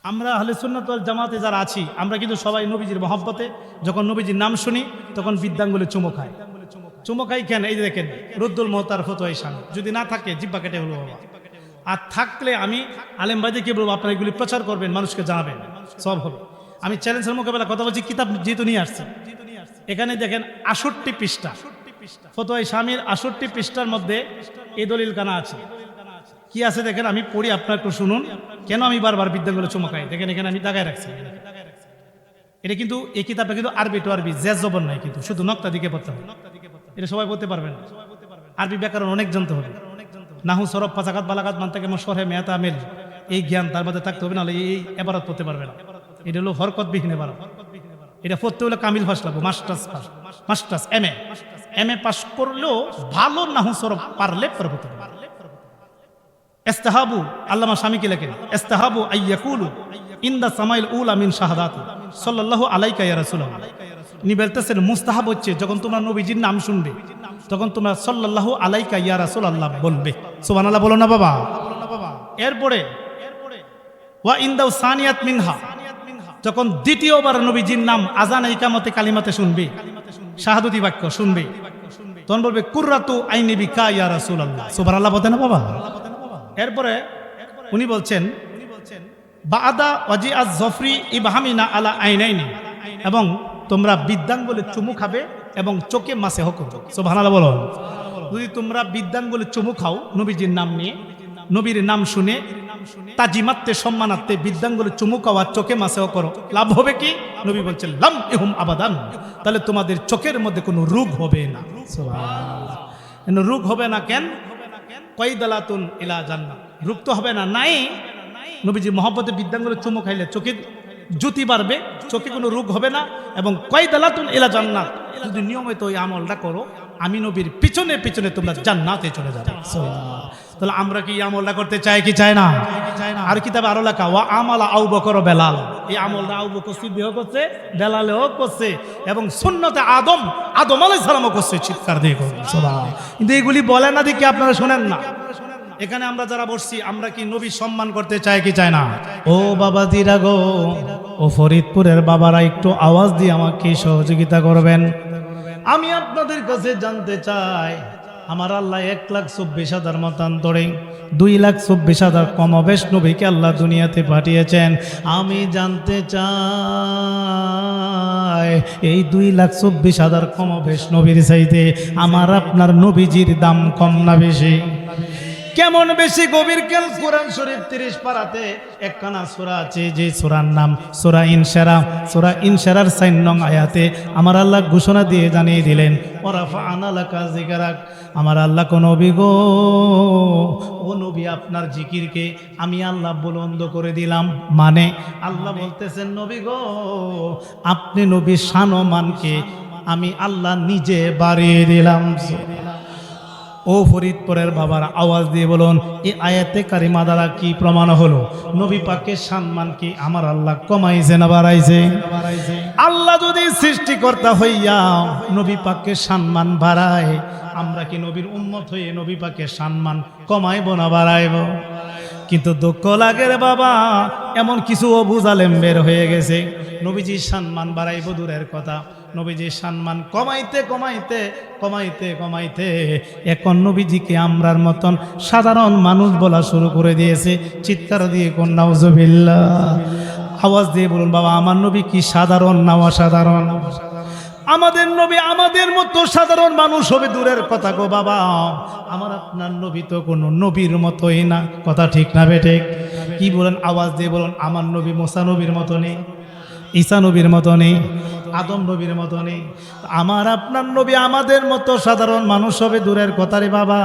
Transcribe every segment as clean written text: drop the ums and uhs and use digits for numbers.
আমরা আহলে সুন্নাত ওয়াল জামাতে যারা আছি আমরা কিন্তু সবাই নবীজির মহব্বতে যখন নবীজির নাম শুনি তখন বিদ্যাঙ্গুলে চুমো খাই। চুমো খাই কেন? এই যে দেখেন রুদ্দুল মুহতার ফতোয়া ইশান, যদি না থাকে জিব্বা কেটে হলো বাবা, আর থাকলে আমি আলেম ভাইদেরকে বলবো আপনারা এগুলি প্রচার করবেন, মানুষকে জানাবেন, সব হবে। আমি চ্যালেঞ্জের মোকাবেলা কথা বলছি, কিতাব যেহেতু নিয়ে আসছে, এখানে দেখেন 68 পৃষ্ঠা ফতোয়া স্বামীর 68 পৃষ্ঠার মধ্যে এই দলিল কানা আছে। কি আছে দেখেন, আমি পড়ি, আপনারা একটু শুনুন কেন আমি বারবার বিদ্যাঙ্গুলে চুমকাই। দেখেন এখানে আমি দাগায় রাখছি, এটা কিন্তু এই কিতাবটা কিন্তু আরবি টু আরবি জেজ জবর নাই, কিন্তু শুধু নক্তা দিকে পড়তে হবে, এটা সবাই বলতে পারবেন। আরবি ব্যাকরণ অনেক জানতে হবে, নাহু সরব ফাসাকাত বালাকাত মানতাকে মশরে মেয়াতা আমেল, এই জ্ঞান তার মধ্যে থাকতে হবে, নাহলে এই এবারত পড়তে পারবে না। এটা হলো হরকতবিহীন এবারত, এটা পড়তে হলে কামিল ফাঁস লাগবে, মাস্টার্স এম এ পাস করলেও ভালো নাহু সরব পারলে পড়তে পারবে। ইস্তাহাবু আল্লামা স্বামীকে লেখেন, ইস্তাহাবু আইয়াকুলু ইনদা সামাইল উলা মিন শাহাদাতি সাল্লাল্লাহু আলাইকা ইয়া রাসূলুল্লাহ। ইনি বলতেছেন মুস্তাহাব হচ্ছে যখন তোমরা নবীজির নাম শুনবে তখন তোমরা সাল্লাল্লাহু আলাইকা ইয়া রাসূলুল্লাহ বলবে। সুবহানাল্লাহ বলো না বাবা। এরপরে ওয়া ইনদাউ সানিয়াত মিনহা, যখন দ্বিতীয়বার নবীজির নাম আযান ইকামতে কালিমাতে শুনবে, শাহাদাতি বাক্য শুনবে, তখন বলবে কুররাতু আইনি বিকা ইয়া রাসূলুল্লাহ। সুবহানাল্লাহ বলেন না বাবা। এরপরে উনি বলছেন বাদা ওয়াজিআজ জফরি ইবহামিনা আলা আইনাইনি, এবং তোমরা বিদ্যাঙ্গুলে চুমু খাবে এবং চোখে মাসে হক। সুবহানাল্লাহ বলো। যদি তোমরা বিদ্যাঙ্গুলে চুমু খাও নবীজির নাম নিয়ে, নবীর নাম শুনে তাজিমাত্তে সম্মানার্থে বিদ্যাঙ্গুলে চুমু খাওয়া চোখে মাসেও করো, লাভ হবে কি? নবী বলছেন লাম ইহুম আবাদান, তাহলে তোমাদের চোখের মধ্যে কোনো রোগ হবে না। সুবহানাল্লাহ। রোগ হবে না কেন? কয়দালাতুন ইলা জান্নাত, রোগ তো হবে না, নাই। নবীজি মহব্বতে বিদ্যাঙ্গুলে চুমু খাইলে চোখে জ্যোতি বাড়বে, চোখে কোনো রোগ হবে না, এবং কয়দালাতুন ইলা জান্নাত, যদি নিয়মিত ওই আমলটা করো আমি নবীর পিছনে পিছনে তোমরা জান্নাতে চলে যাবে। তাহলে আমরা কি আমলটা করতে চাই কি চাই না? আর কিতাবে আরো লেখা ওয়া আমালা আবু বকর বেলাল, এই আমলটা আবু বকর সিদ্দিক করছে, বেলালও করছে, এবং সুন্নতে আদম আলাইহিস সালামও করছে। চিৎকার দিয়ে সুবহানাল্লাহ। কিন্তু এগুলি বলেন না দেখি আপনারা শোনেন না। এখানে আমরা যারা বসছি আমরা কি নবী সম্মান করতে চাই কি চাই না? ও বাবা দিরা গো, ও ফরিদপুরের বাবারা একটু আওয়াজ দিয়ে আমাকে সহযোগিতা করবেন। আমি আপনাদের কাছে জানতে চাই, আমার আল্লাহ 1,24,000 মতান্তরে 2,24,000 কমবেশ নবীকে আল্লাহ দুনিয়াতে পাঠিয়েছেন। আমি জানতে চাই এই 2,24,000 কমবেশ নবীর চাইতে আমার আপনার নবীজির দাম কম না বেশি? কেমন বেশি? গভীর খেল। কোরআন শরীফ 30 পারাতে একখানা সূরা আছে, যে সূরার নাম সূরা ইনশিরাহ। সূরা ইনশিরাহর 4 নং আয়াতে আমার আল্লাহ ঘোষণা দিয়ে জানিয়ে দিলেন ওয়ারাফা'না লাকা যিকরাক। আমার আল্লাহ কোন নবী গো, ও নবী আপনার জিকিরকে আমি আল্লাহ বুলন্দ করে দিলাম। মানে আল্লাহ বলতেছেন নবী গো, আপনি নবীর শান ও মানকে আমি আল্লাহ নিজে বাড়িয়ে দিলাম। ও ফরিদপুরের বাবার আওয়াজ দিয়ে বলুন, এই আয়াতে কারিমা দ্বারা কি প্রমাণ হলো? নবী পাকের সম্মান কি আমার আল্লাহ কমাইছে না বাড়াইছে? আল্লাহ যদি সৃষ্টিকর্তা হইয়া নবী পাকের সম্মান বাড়ায়, আমরা কি নবীর উম্মত হয়ে নবী পাকের সম্মান কমাইব না বাড়াইব? কিন্তু দুঃখ লাগে রে বাবা, এমন কিছু অবুঝ আলেম বের হয়ে গেছে, নবীজির সম্মান বাড়াইব দূরের কথা, নবীজির সম্মান কমাইতে কমাইতে কমাইতে কমাইতে এখন নবীজিকে আমরার মতন সাধারণ মানুষ বলা শুরু করে দিয়েছে। চিৎকার দিয়ে কোন নাউজুবিল্লাহ। আওয়াজ দিয়ে বলুন বাবা, আমার নবী কি সাধারণ না অসাধারণ? আমাদের নবী আমাদের মতো সাধারণ মানুষ হবে দূরের কথা গো বাবা, আমার আপনার নবী তো কোনো নবীর মতোই না। কথা ঠিক না বেঠে? কি বলেন? আওয়াজ দিয়ে বলুন, আমার নবী মুসা নবীর মতো নেই, ঈসা নবীর মতো নেই, আদম নবীর মতো নেই। আমার আপনার নবী আমাদের মতো সাধারণ মানুষ হবে দূরের কথা রে বাবা,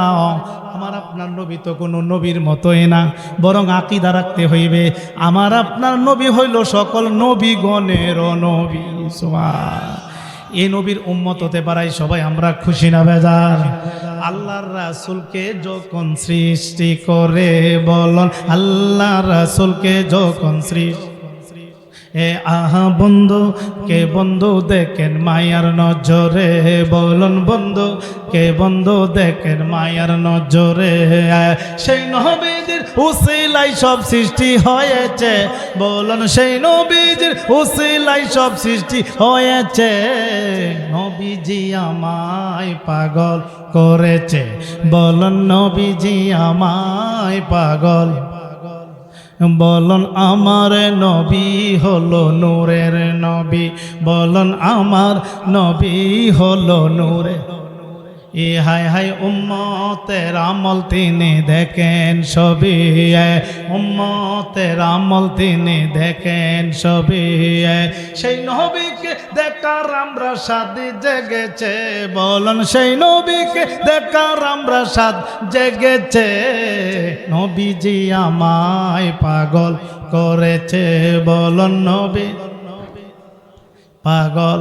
আমার আপনার নবী তো কোনো নবীর মতোই না, বরং আকীদা রাখতে হইবে আমার আপনার নবী হইল সকল নবীগণের নবী। সুবহানাল্লাহ। এই নবীর উম্মত হতে পারাই সবাই আমরা খুশি না বেজার? আল্লাহর রাসূলকে যখন সৃষ্টি করে বলুন, আল্লাহর রাসূলকে যখন সৃষ্টি এ আহা বন্ধু কে বন্ধু দেখেন মায়ার নজরে, বলুন বন্ধু কে বন্ধু দেখেন মায়ার নজরে। সেই নবীজির উসিলাই সব সৃষ্টি হয়েছে, বলুন সেই নবীজির উসিলাই সব সৃষ্টি হয়েছে। নবীজি আমায় পাগল করেছে, বলুন নবীজি আমায় পাগল। বলুন আমার নবী হলো নূরের নবী, বলুন আমার নবী হলো নূরে। এ হায় হায় উম্মতের আমল তিনি দেখেন সবই, উম্মতের আমল তিনি দেখেন সবই। সেই নবীকে দেখার আমরা স্বাদ জেগেছে, বলুন সেই নবীকে দেখার আমরা স্বাদ জেগেছে। নবীজি আমায় পাগল করেছে, বলুন নবী পাগল।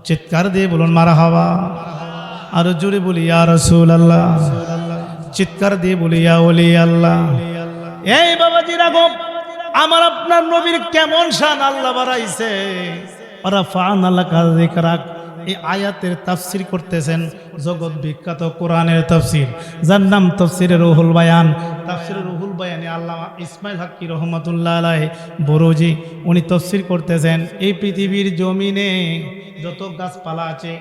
চিৎকার দিয়ে বলুন মারহাবা। আর জোরে বলি ইয়া রাসূলুল্লাহ, চিৎকার দিয়ে বলি ইয়া ওলি আল্লাহ। এই বাবাজি রাগো, আমার আপনার নবীর কেমন শান আল্লাহ বাড়াইছে। রাফা'না লাকা যিকরাক, এই আয়াতের তাফসীর করতেছেন জগৎ বিখ্যাত কোরআনের তাফসীর, যার নাম তাফসীরে রুহুল বায়ান। তাফসীরে রুহুল বায়ানে আল্লামা ইসমাইল হাক্কি রহমাতুল্লাহ আলাইহি বরুজি উনি তাফসীর করতেছেন, এই পৃথিবীর জমিনে যত গাছপালা আছে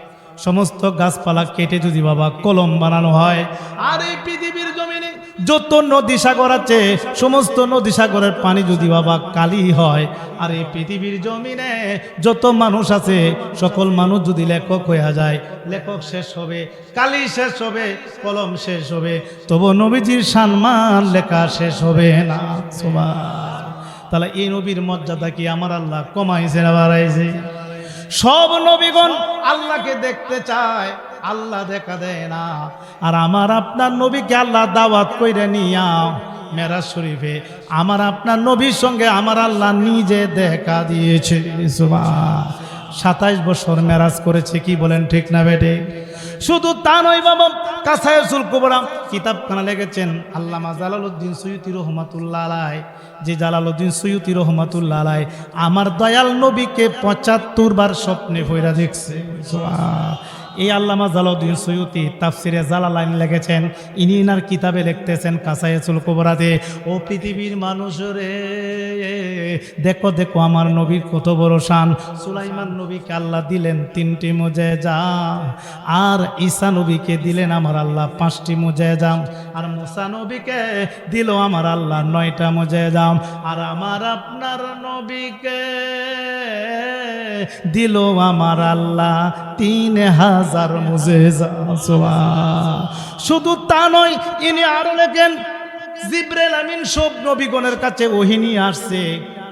সমস্ত গাছপালা কেটে যদি বাবা কলম বানানো হয়, আর এই পৃথিবীর জমিনে যত নদী সাগর আছে সমস্ত নদী সাগরের পানি যদি বাবা কালি হয়, আর এই পৃথিবীর জমিনে যত মানুষ আছে সকল মানুষ যদি লেখক হয়ে যায়, লেখক শেষ হবে, কালি শেষ হবে, কলম শেষ হবে, তবু নবীজির সম্মান লেখা শেষ হবে না। সুবহান। তাহলে এই নবীর মর্যাদা কি আমার আল্লাহ কমাইছে না বাড়াইছে? সব নবীগণ আল্লাহকে দেখতে চায়, আল্লাহ দেখা দেয় না। আর আমার আপনার নবীকে আল্লাহ দাওয়াত কইরা নিয়া মেরাজ শরীফে আমার আপনার নবীর সঙ্গে আমার আল্লাহ নিজে দেখা দিয়েছে। সুবহান। 27 বছর মেরাজ করেছে, কি বলেন ঠিক না বেটে? শুধু তা নয় বাবা, কাসায়সুল কুবরা কিতাবখানা লিখেছেন আল্লামা জালালউদ্দিন সুয়ুতি রহমাতুল্লাহ আলাইহি। যে জালালউদ্দিন সুয়ুতি রহমাতুল্লাহ আলাইহি আমার দয়াল নবীকে 75 বার স্বপ্নে পয়রা দেখছে। সুবহান। এই আল্লামা জালালউদ্দিন সুয়ুতি তাফসিরে জালালাইন লিখেছেন, ইনি ইনার কিতাবে লিখতেছেন কাসায়সুল কুবরাতে, ও পৃথিবীর মানুষ রে, দেখো দেখো আমার নবীর কত বড় শান। সুলাইমান নবীকে আল্লাহ দিলেন 3টি মুজিজা, আর ঈসা নবীকে দিলেন আমার আল্লাহ 5টি মুজিজা, আর মুসা নবীকে দিল আমার আল্লাহ 9টা মুজিজা, আর আমার আপনার নবীকে দিল আমার আল্লাহ 3000 মুজিজা। সুবহান। শুধু তা নয়, ইনি আরো লেখেন জিবরাইল আমিন সব নবীগণের কাছে ওহী নিয়ে আসছে।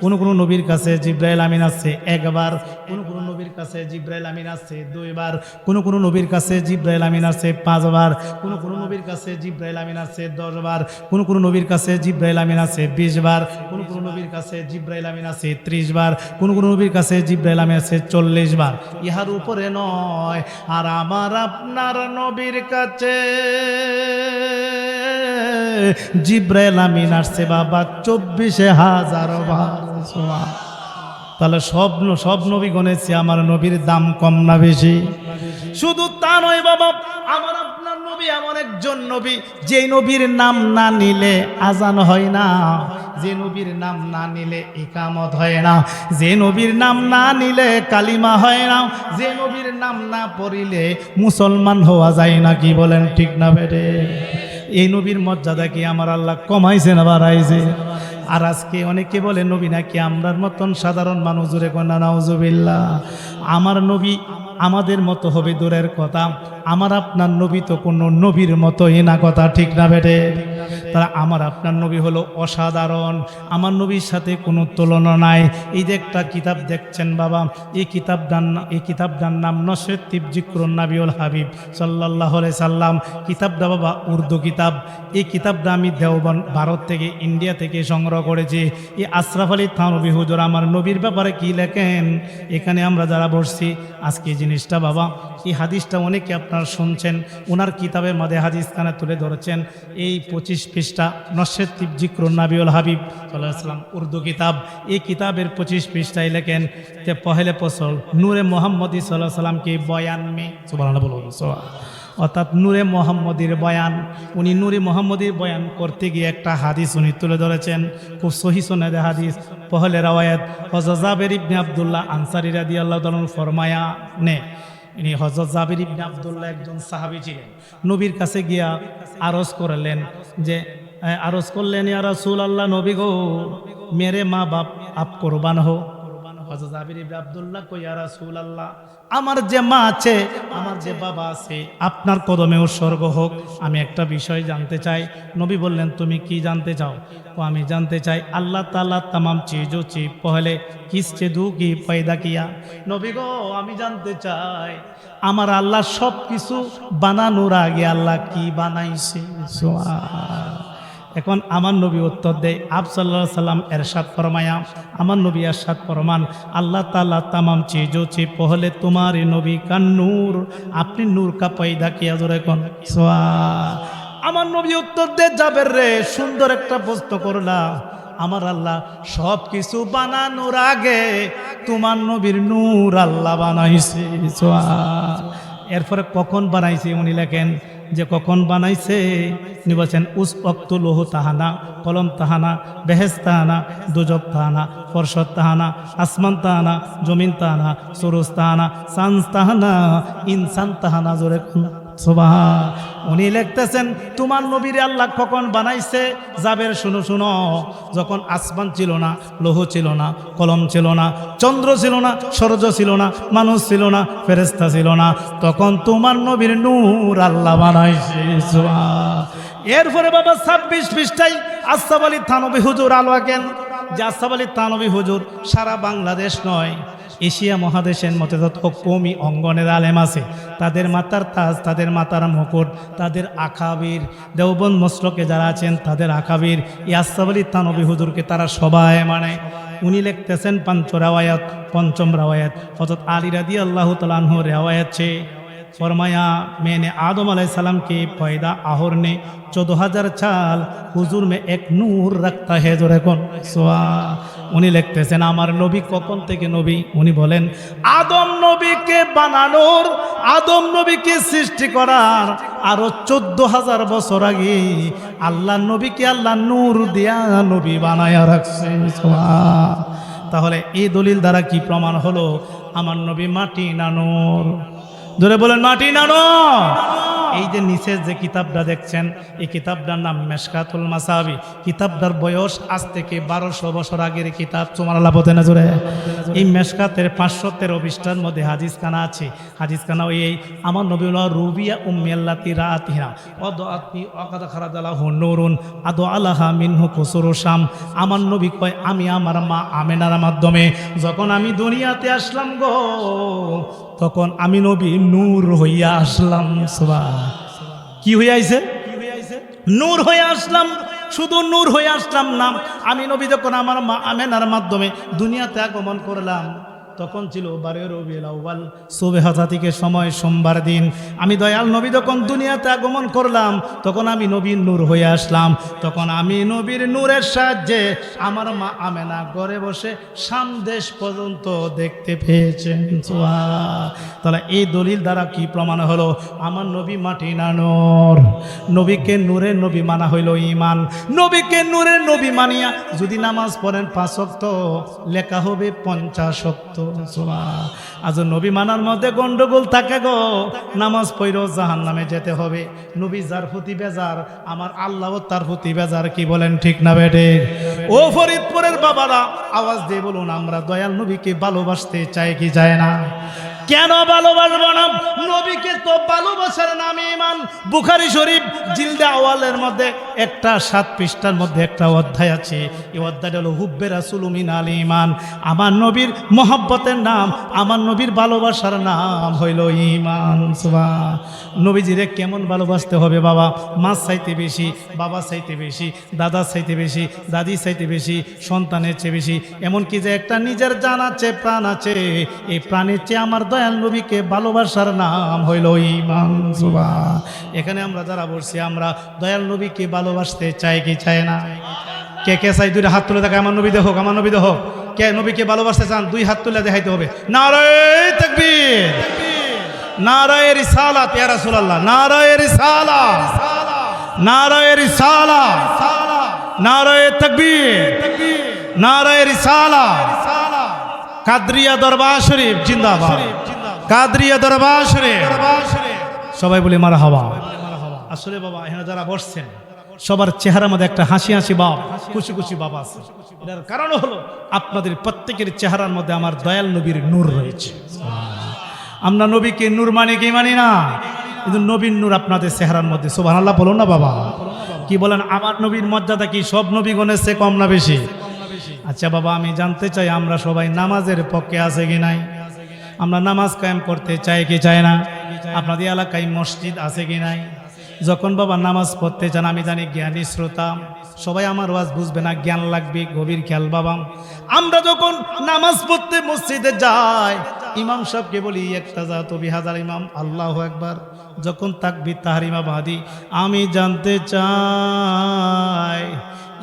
কোন কোন নবীর কাছে জিবরাইল আমিন আসছে 1 বার, কোন কোন নবীর কাছে জিবরাইল আমিন আসছে 2 বার, কোন কোন নবীর কাছে জিবরাইল আমিন আসছে 5 বার, কোন কোন নবীর কাছে জিবরাইল আমিন আসছে 10 বার, কোন কোন নবীর কাছে জিবরাইল আমিন আসছে 20 বার, কোন কোন নবীর কাছে জিবরাইল আমিন আসছে 30 বার, কোন কোন নবীর কাছে জিবরাইল আমিন আসছে 40 বার। ইহার উপরে নয়, আর আমার আপনার নবীর কাছে জিবরাইল আমিন আসছে বাবা 24,000 বার। তাহলে সব নবী গণেছে, আমার নবীর দাম কম না বেশি? শুধু তা নয় বাবা, আমার আপনার নবী এমন একজন নবী, যে নবীর নাম না নিলে আজান হয় না, যে নবীর নাম না নিলে ইকামত হয় না, যে নবীর নাম না নিলে কালিমা হয় না, যে নবীর নাম না পড়িলে মুসলমান হওয়া যায় না। কি বলেন ঠিক না বেটে? এই নবীর মর্যাদা কি আমার আল্লাহ কমাইছে না বাড়াইছে? আর আজকে অনেকে বলে নবী নাকি আমরার মতন সাধারণ মানুষ, জোরে কন্যা নাউজুবিল্লাহ। আমার নবী আমাদের মতো হবে দূরের কথা, আমার আপনার নবী তো কোনো নবীর মতোই না, কথা ঠিক না বেটে? তারা আমার আপনার নবী হলো অসাধারণ, আমার নবীর সাথে কোনো তুলনা নাই। এই যে একটা কিতাব দেখছেন বাবা, এই কিতাবটার নাম নসরতিব জিক্রুন নাবিউল হাবিব সাল্লাল্লাহু আলাইহি সাল্লাম। কিতাবটা বাবা উর্দু কিতাব। এই কিতাবটা আমি দেওবন্দ ভারত থেকে, ইন্ডিয়া থেকে সংগ্রহ করেছি। এই আশরাফ আলী থানভী হুজুর আমার নবীর ব্যাপারে কি লেখেন, এখানে আমরা যারা বসছি আজকে জিনিসটা বাবা, এই হাদিসটা অনেকে আপনারা শুনছেন, ওনার কিতাবের মধ্যে হাদিস খানা তুলে ধরেছেন। এই 25 পৃষ্ঠা নসের জিক্রুন নাবিউল হাবিব সাল্লাল্লাহু আলাইহি ওয়াসাল্লাম উর্দু কিতাব, এই কিতাবের 25 পৃষ্ঠায় লেখেন যে পহেলে ফসল নূরে মোহাম্মদী সাল্লাল্লাহু আলাইহি ওয়াসাল্লাম কি বয়ান মে, সুবহানাল্লাহ বলুন, অর্থাৎ নূরে মোহাম্মদীর বয়ান। উনি নূরে মোহাম্মদীর বয়ান করতে গিয়ে একটা হাদিস উনি তুলে ধরেছেন, খুব সহি সনদে হাদিস। পহলে রাওয়ায়াত হযরত জাবের ইবনে আব্দুল্লাহ আনসারী রাদিয়াল্লাহু তাআলা ফরমায়া নে, ইনি হযরত জাবের ইবনে আব্দুল্লাহ একজন সাহাবী ছিলেন। নবীর কাছে গিয়া আরজ করলেন যে আরজ করলেন, ইয়া রাসূলুল্লাহ, নবী গো, মেরে মা বাপ আপ কুরবান হো। হযরত জাবের ইবনে আব্দুল্লাহ কই, ইয়া রাসূলুল্লাহ, আমার যে মা আছে, আমার যে বাবা আছে, আপনার কদমে উৎসর্গ হোক। আমি একটা বিষয় জানতে চাই। নবী বললেন, তুমি কি জানতে চাও? ও আমি জানতে চাই আল্লাহ তাআলা तमाम चीजों ची पहले किससे दू की पैदा किया। নবী গো, আমি জানতে চাই আমার আল্লাহ সব কিছু বানানোর আগে আল্লাহ কি বানাইছে। এখন আমার নবী উত্তর দেয়, আপ সাল্লাল্লাহু আলাইহি সাল্লাম এরশাদ ফরমায়া, আমার নবী এরশাদ ফরমান, আল্লাহ তাআলা तमाम चीजों से पहले तुम्हारे नबी का नूर, আপনি নূর কা পয়দা কিয়া। জোরে কোন সুবহান। আমার নবী উত্তর দে, জাবের রে, সুন্দর একটা প্রশ্ন করলা। আমার আল্লাহ সব কিছু বানানোর আগে তোমার নবীর নূর আল্লাহ বানাইছে। সুবহান। এরপরে কখন বানাইছে উনি লেখেন যে কখন বানাইছে, উনি বলছেন উস ওয়াক্ত লোহ তাহানা, কলম তাহানা, বেহেস তাহানা, দুজক তাহানা, ফরশদ তাহানা, আসমান তাহানা, জমিন তাহানা, সুরুজ তাহানা, সানস তাহানা, ইনসান তাহানা। জোরে সুবহান। উনি লিখতেছেন তোমার নবীর আল্লাহ কখন বানাইছে। জাবের শুনো শুনো, যখন আসমান ছিল না, লোহ ছিল না, কলম ছিল না, চন্দ্র ছিল না, সূর্য ছিল না, মানুষ ছিল না, ফেরেশতা ছিল না, তখন তোমার নবীর নূর আল্লাহ বানাইছে। সুবহান। এরপরে বাবা 26 পৃষ্ঠায় আশরাফ আলী থানভী হুজুর আলো আঁকেন যে আশরাফ আলী থানভী হুজুর সারা বাংলাদেশ নয়, এশিয়া মহাদেশের মধ্যে যত কওমি অঙ্গনের আলেম আছে, তাদের মাথার তাজ, তাদের মাথার মুকুট, তাদের আকাবির, দেওবন্দ মসলকে যারা আছেন তাদের আকাবির, এই আশরাফ আলী থানভী হুজুরকে তারা সবাই মানে। উনি লিখতেছেন পঞ্চম রাওয়ায়াত হযরত আলী রাদিয়াল্লাহু তাআলা আনহু রাওয়ায়াত ছে, फरमाया मैंने आदम अलैहिस्सलाम के पैदा आहर ने 14,000 साल हुजूर में एक नूर रखता है। जो रेखन सोआ उनी लिखतेছেন আমার নবী কখন থেকে নবী, উনি বলেন আদম নবীকে বানানোর, আদম নবীকে সৃষ্টি করার আরো 14,000 বছর আগে আল্লাহ নবীকে আল্লাহ নূর দিয়া নবী বানায়া রাখছে। সোয়া। তাহলে এই দলিল দ্বারা কি প্রমাণ হলো আমার নবী মাটি না নূর? ধরে বলেন মাটি না নূর। এই যে নিচে যে কিতাবটা দেখছেন, এই কিতাবটার নাম মেশকাতুল মাসাবি। কিতাবটার বয়স আজ থেকে 1200 বছর আগের কিতাব। সুবহানাল্লাহ বলতে না জোরে। এই মেশকাতের 513 পৃষ্ঠার মধ্যে হাদিস খানা আছে। হাদিস খানা এই আমার নবী রুবিয়া উম্মিয়াল্লাতি রাতিহা ওয়াদাআতনি ওয়াকাদ খারাজালাহু নূরুন আদু আলাহা মিনহু কুসুরু শাম। আমার নবী কয় আমি আমার মা আমেনার মাধ্যমে যখন আমি দুনিয়াতে আসলাম গো, তখন আমি নবী নূর হইয়া আসলাম। সুবহান। কি হইয়া আইছে? নূর হয়ে আসলাম। শুধু নূর হয়ে আসলাম না, আমি নবী যখন আমার মা আমেনার মাধ্যমে দুনিয়াতে আগমন করলাম, তখন ছিল 12 রবিউল আউয়াল, সুবহে হাজাতিকে সময়, সোমবার দিন। আমি দয়াল নবী যখন দুনিয়াতে আগমন করলাম, তখন আমি নবীর নূর হয়ে আসলাম। তখন আমি নবীর নূরের সাহায্যে আমার মা আমেনা ঘরে বসে শাম দেশ পর্যন্ত দেখতে পেয়েছেন। তাহলে এই দলিল দ্বারা কি প্রমাণ হলো আমার নবী মাটি না নূর? নবীকে নূরের নবী মানা হইল ঈমান। নবীকে নূরের নবী মানিয়া যদি নামাজ পড়েন 5 ওয়াক্ত, লেখা হবে 50 ওয়াক্ত। আজ নবী মানার মধ্যে গন্ডগোল থাকে গো, নামাজ পড়েও জাহান্নামে যেতে হবে। নবী যার প্রতি বেজার, আমার আল্লাহও তার প্রতি বেজার। কি বলেন ঠিক না বেটে? ও ফরিদপুরের বাবারা আওয়াজ দিয়ে বলুন, আমরা দয়াল নবীকে ভালোবাসতে চাই কি চায় না? কেন ভালোবাসবো না? নবীকে তো ভালোবাসার নামে ঈমান। বুখারী শরীফ জিলদে আওয়ালের মধ্যে একটা 7 পৃষ্ঠার মধ্যে একটা অধ্যায় আছে। এই অধ্যায়টা হলো হুব্বে রাসূল মিনাল ঈমান। আমার নবীর মহব্বতের নাম, আমার নবীর ভালোবাসার নাম হইল ঈমান। সুবহান। নবীজিরে কেমন ভালোবাসতে হবে বাবা? মা চাইতে বেশি, বাবা চাইতে বেশি, দাদা চাইতে বেশি, দাদি চাইতে বেশি, সন্তানের চেয়ে বেশি। এমনকি যে একটা নিজের জান আছে, প্রাণ আছে, এই প্রাণের চেয়ে আমার দয়াল নবীকে ভালোবাসার নাম হইল ঈমান। সুবহান। এখানে আমরা যারা বলছি আমরা দয়াল নবীকে ভালোবাসতে চাই কি চাই না? কে কে চাই? দুইটা হাত তুলে দেখায়, আমার নবী দেখো, আমার নবী দেখো। কে নবীকে ভালোবাসতে চান? দুই হাত তুলে দেখাইতে হবে। নারায়ে তাকবীর, নারায়ে রিসালাত ইয়া রাসূলুল্লাহ, নারায়ে রিসালাত, নারায়ে রিসালাত, নারায়ে তাকবীর, নারায়ে রিসালাত। কাদরিয়া দরবার শরীফ জিন্দাবাদ, কাদরিয়া দরবার শরীফ। সবাই বলে মারহাবা। আসলে বাবা এখানে যারা বসছেন সবার চেহারার মধ্যে একটা হাসি হাসি ভাব, খুশি খুশি ভাব আছে। এটার কারণ হলো আপনাদের প্রত্যেকের চেহারার মধ্যে আমার দয়াল নবীর নূর রয়েছে। আমরা নবীকে নূর মানি কি মানি না, কিন্তু নবীর নূর আপনাদের চেহারার মধ্যে। সুবহানাল্লাহ বলুন না বাবা। কি বলেন? আমার নবীর মর্যাদা কি সব নবীগণের চেয়ে কম না বেশি? আচ্ছা বাবা, আমি জানতে চাই আমরা সবাই নামাজের পক্ষে আছে কি নাই? আমরা নামাজ কায়েম করতে চাই কি চাই না? আপনাদের এলাকায় মসজিদ আছে কি নাই? যখন বাবা নামাজ পড়তে চান, আমি জানি জ্ঞানী শ্রোতা সবাই আমার ওয়াজ বুঝবে না, জ্ঞান লাগবে, গভীর খেয়াল বাবা। আমরা যখন নামাজ পড়তে মসজিদে যাই, ইমাম সাহেবকে বলি একটা যা তো ২০০০ ইমাম, আল্লাহু আকবার। যখন তাকবীর তাহরিমা বাদি, আমি জানতে চাই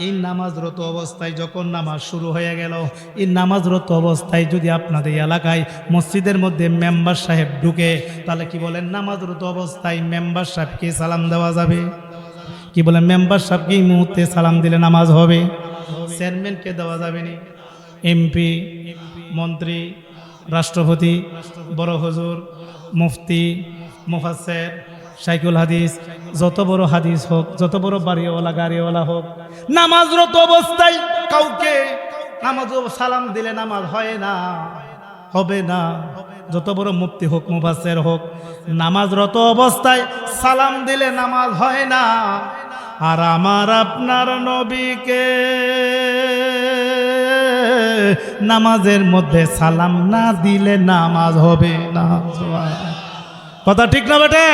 এই নামাজরত অবস্থায় যখন নামাজ শুরু হয়ে গেল, এই নামাজরত অবস্থায় যদি আপনাদের এলাকায় মসজিদের মধ্যে মেম্বার সাহেব ঢুকে, তাহলে কি বলেন নামাজরত অবস্থায় মেম্বার সাহেবকে সালাম দেওয়া যাবে? কি বলেন মেম্বার সাহেবকে এই মুহূর্তে সালাম দিলে নামাজ হবে? চেয়ারম্যানকে দেওয়া যাবে না? এমপি, মন্ত্রী, রাষ্ট্রপতি, বড় হুজুর, মুফতি, মুফাসসির, শাইখুল হাদিস, যত বড় হাদিস হোক, যত বড় বাড়িওয়ালা গাড়িওয়ালা হোক, নামাজরত অবস্থায় কাউকে নামাজ সালাম দিলে নামাজ হয় না, হবে না। যত বড় মুফতি হোক, মুফাসসির হোক, নামাজরত অবস্থায় সালাম দিলে নামাজ হয় না। আর আমার আপনার নবীকে নামাজের মধ্যে সালাম না দিলে নামাজ হবে না। কথা ঠিক না বেটে?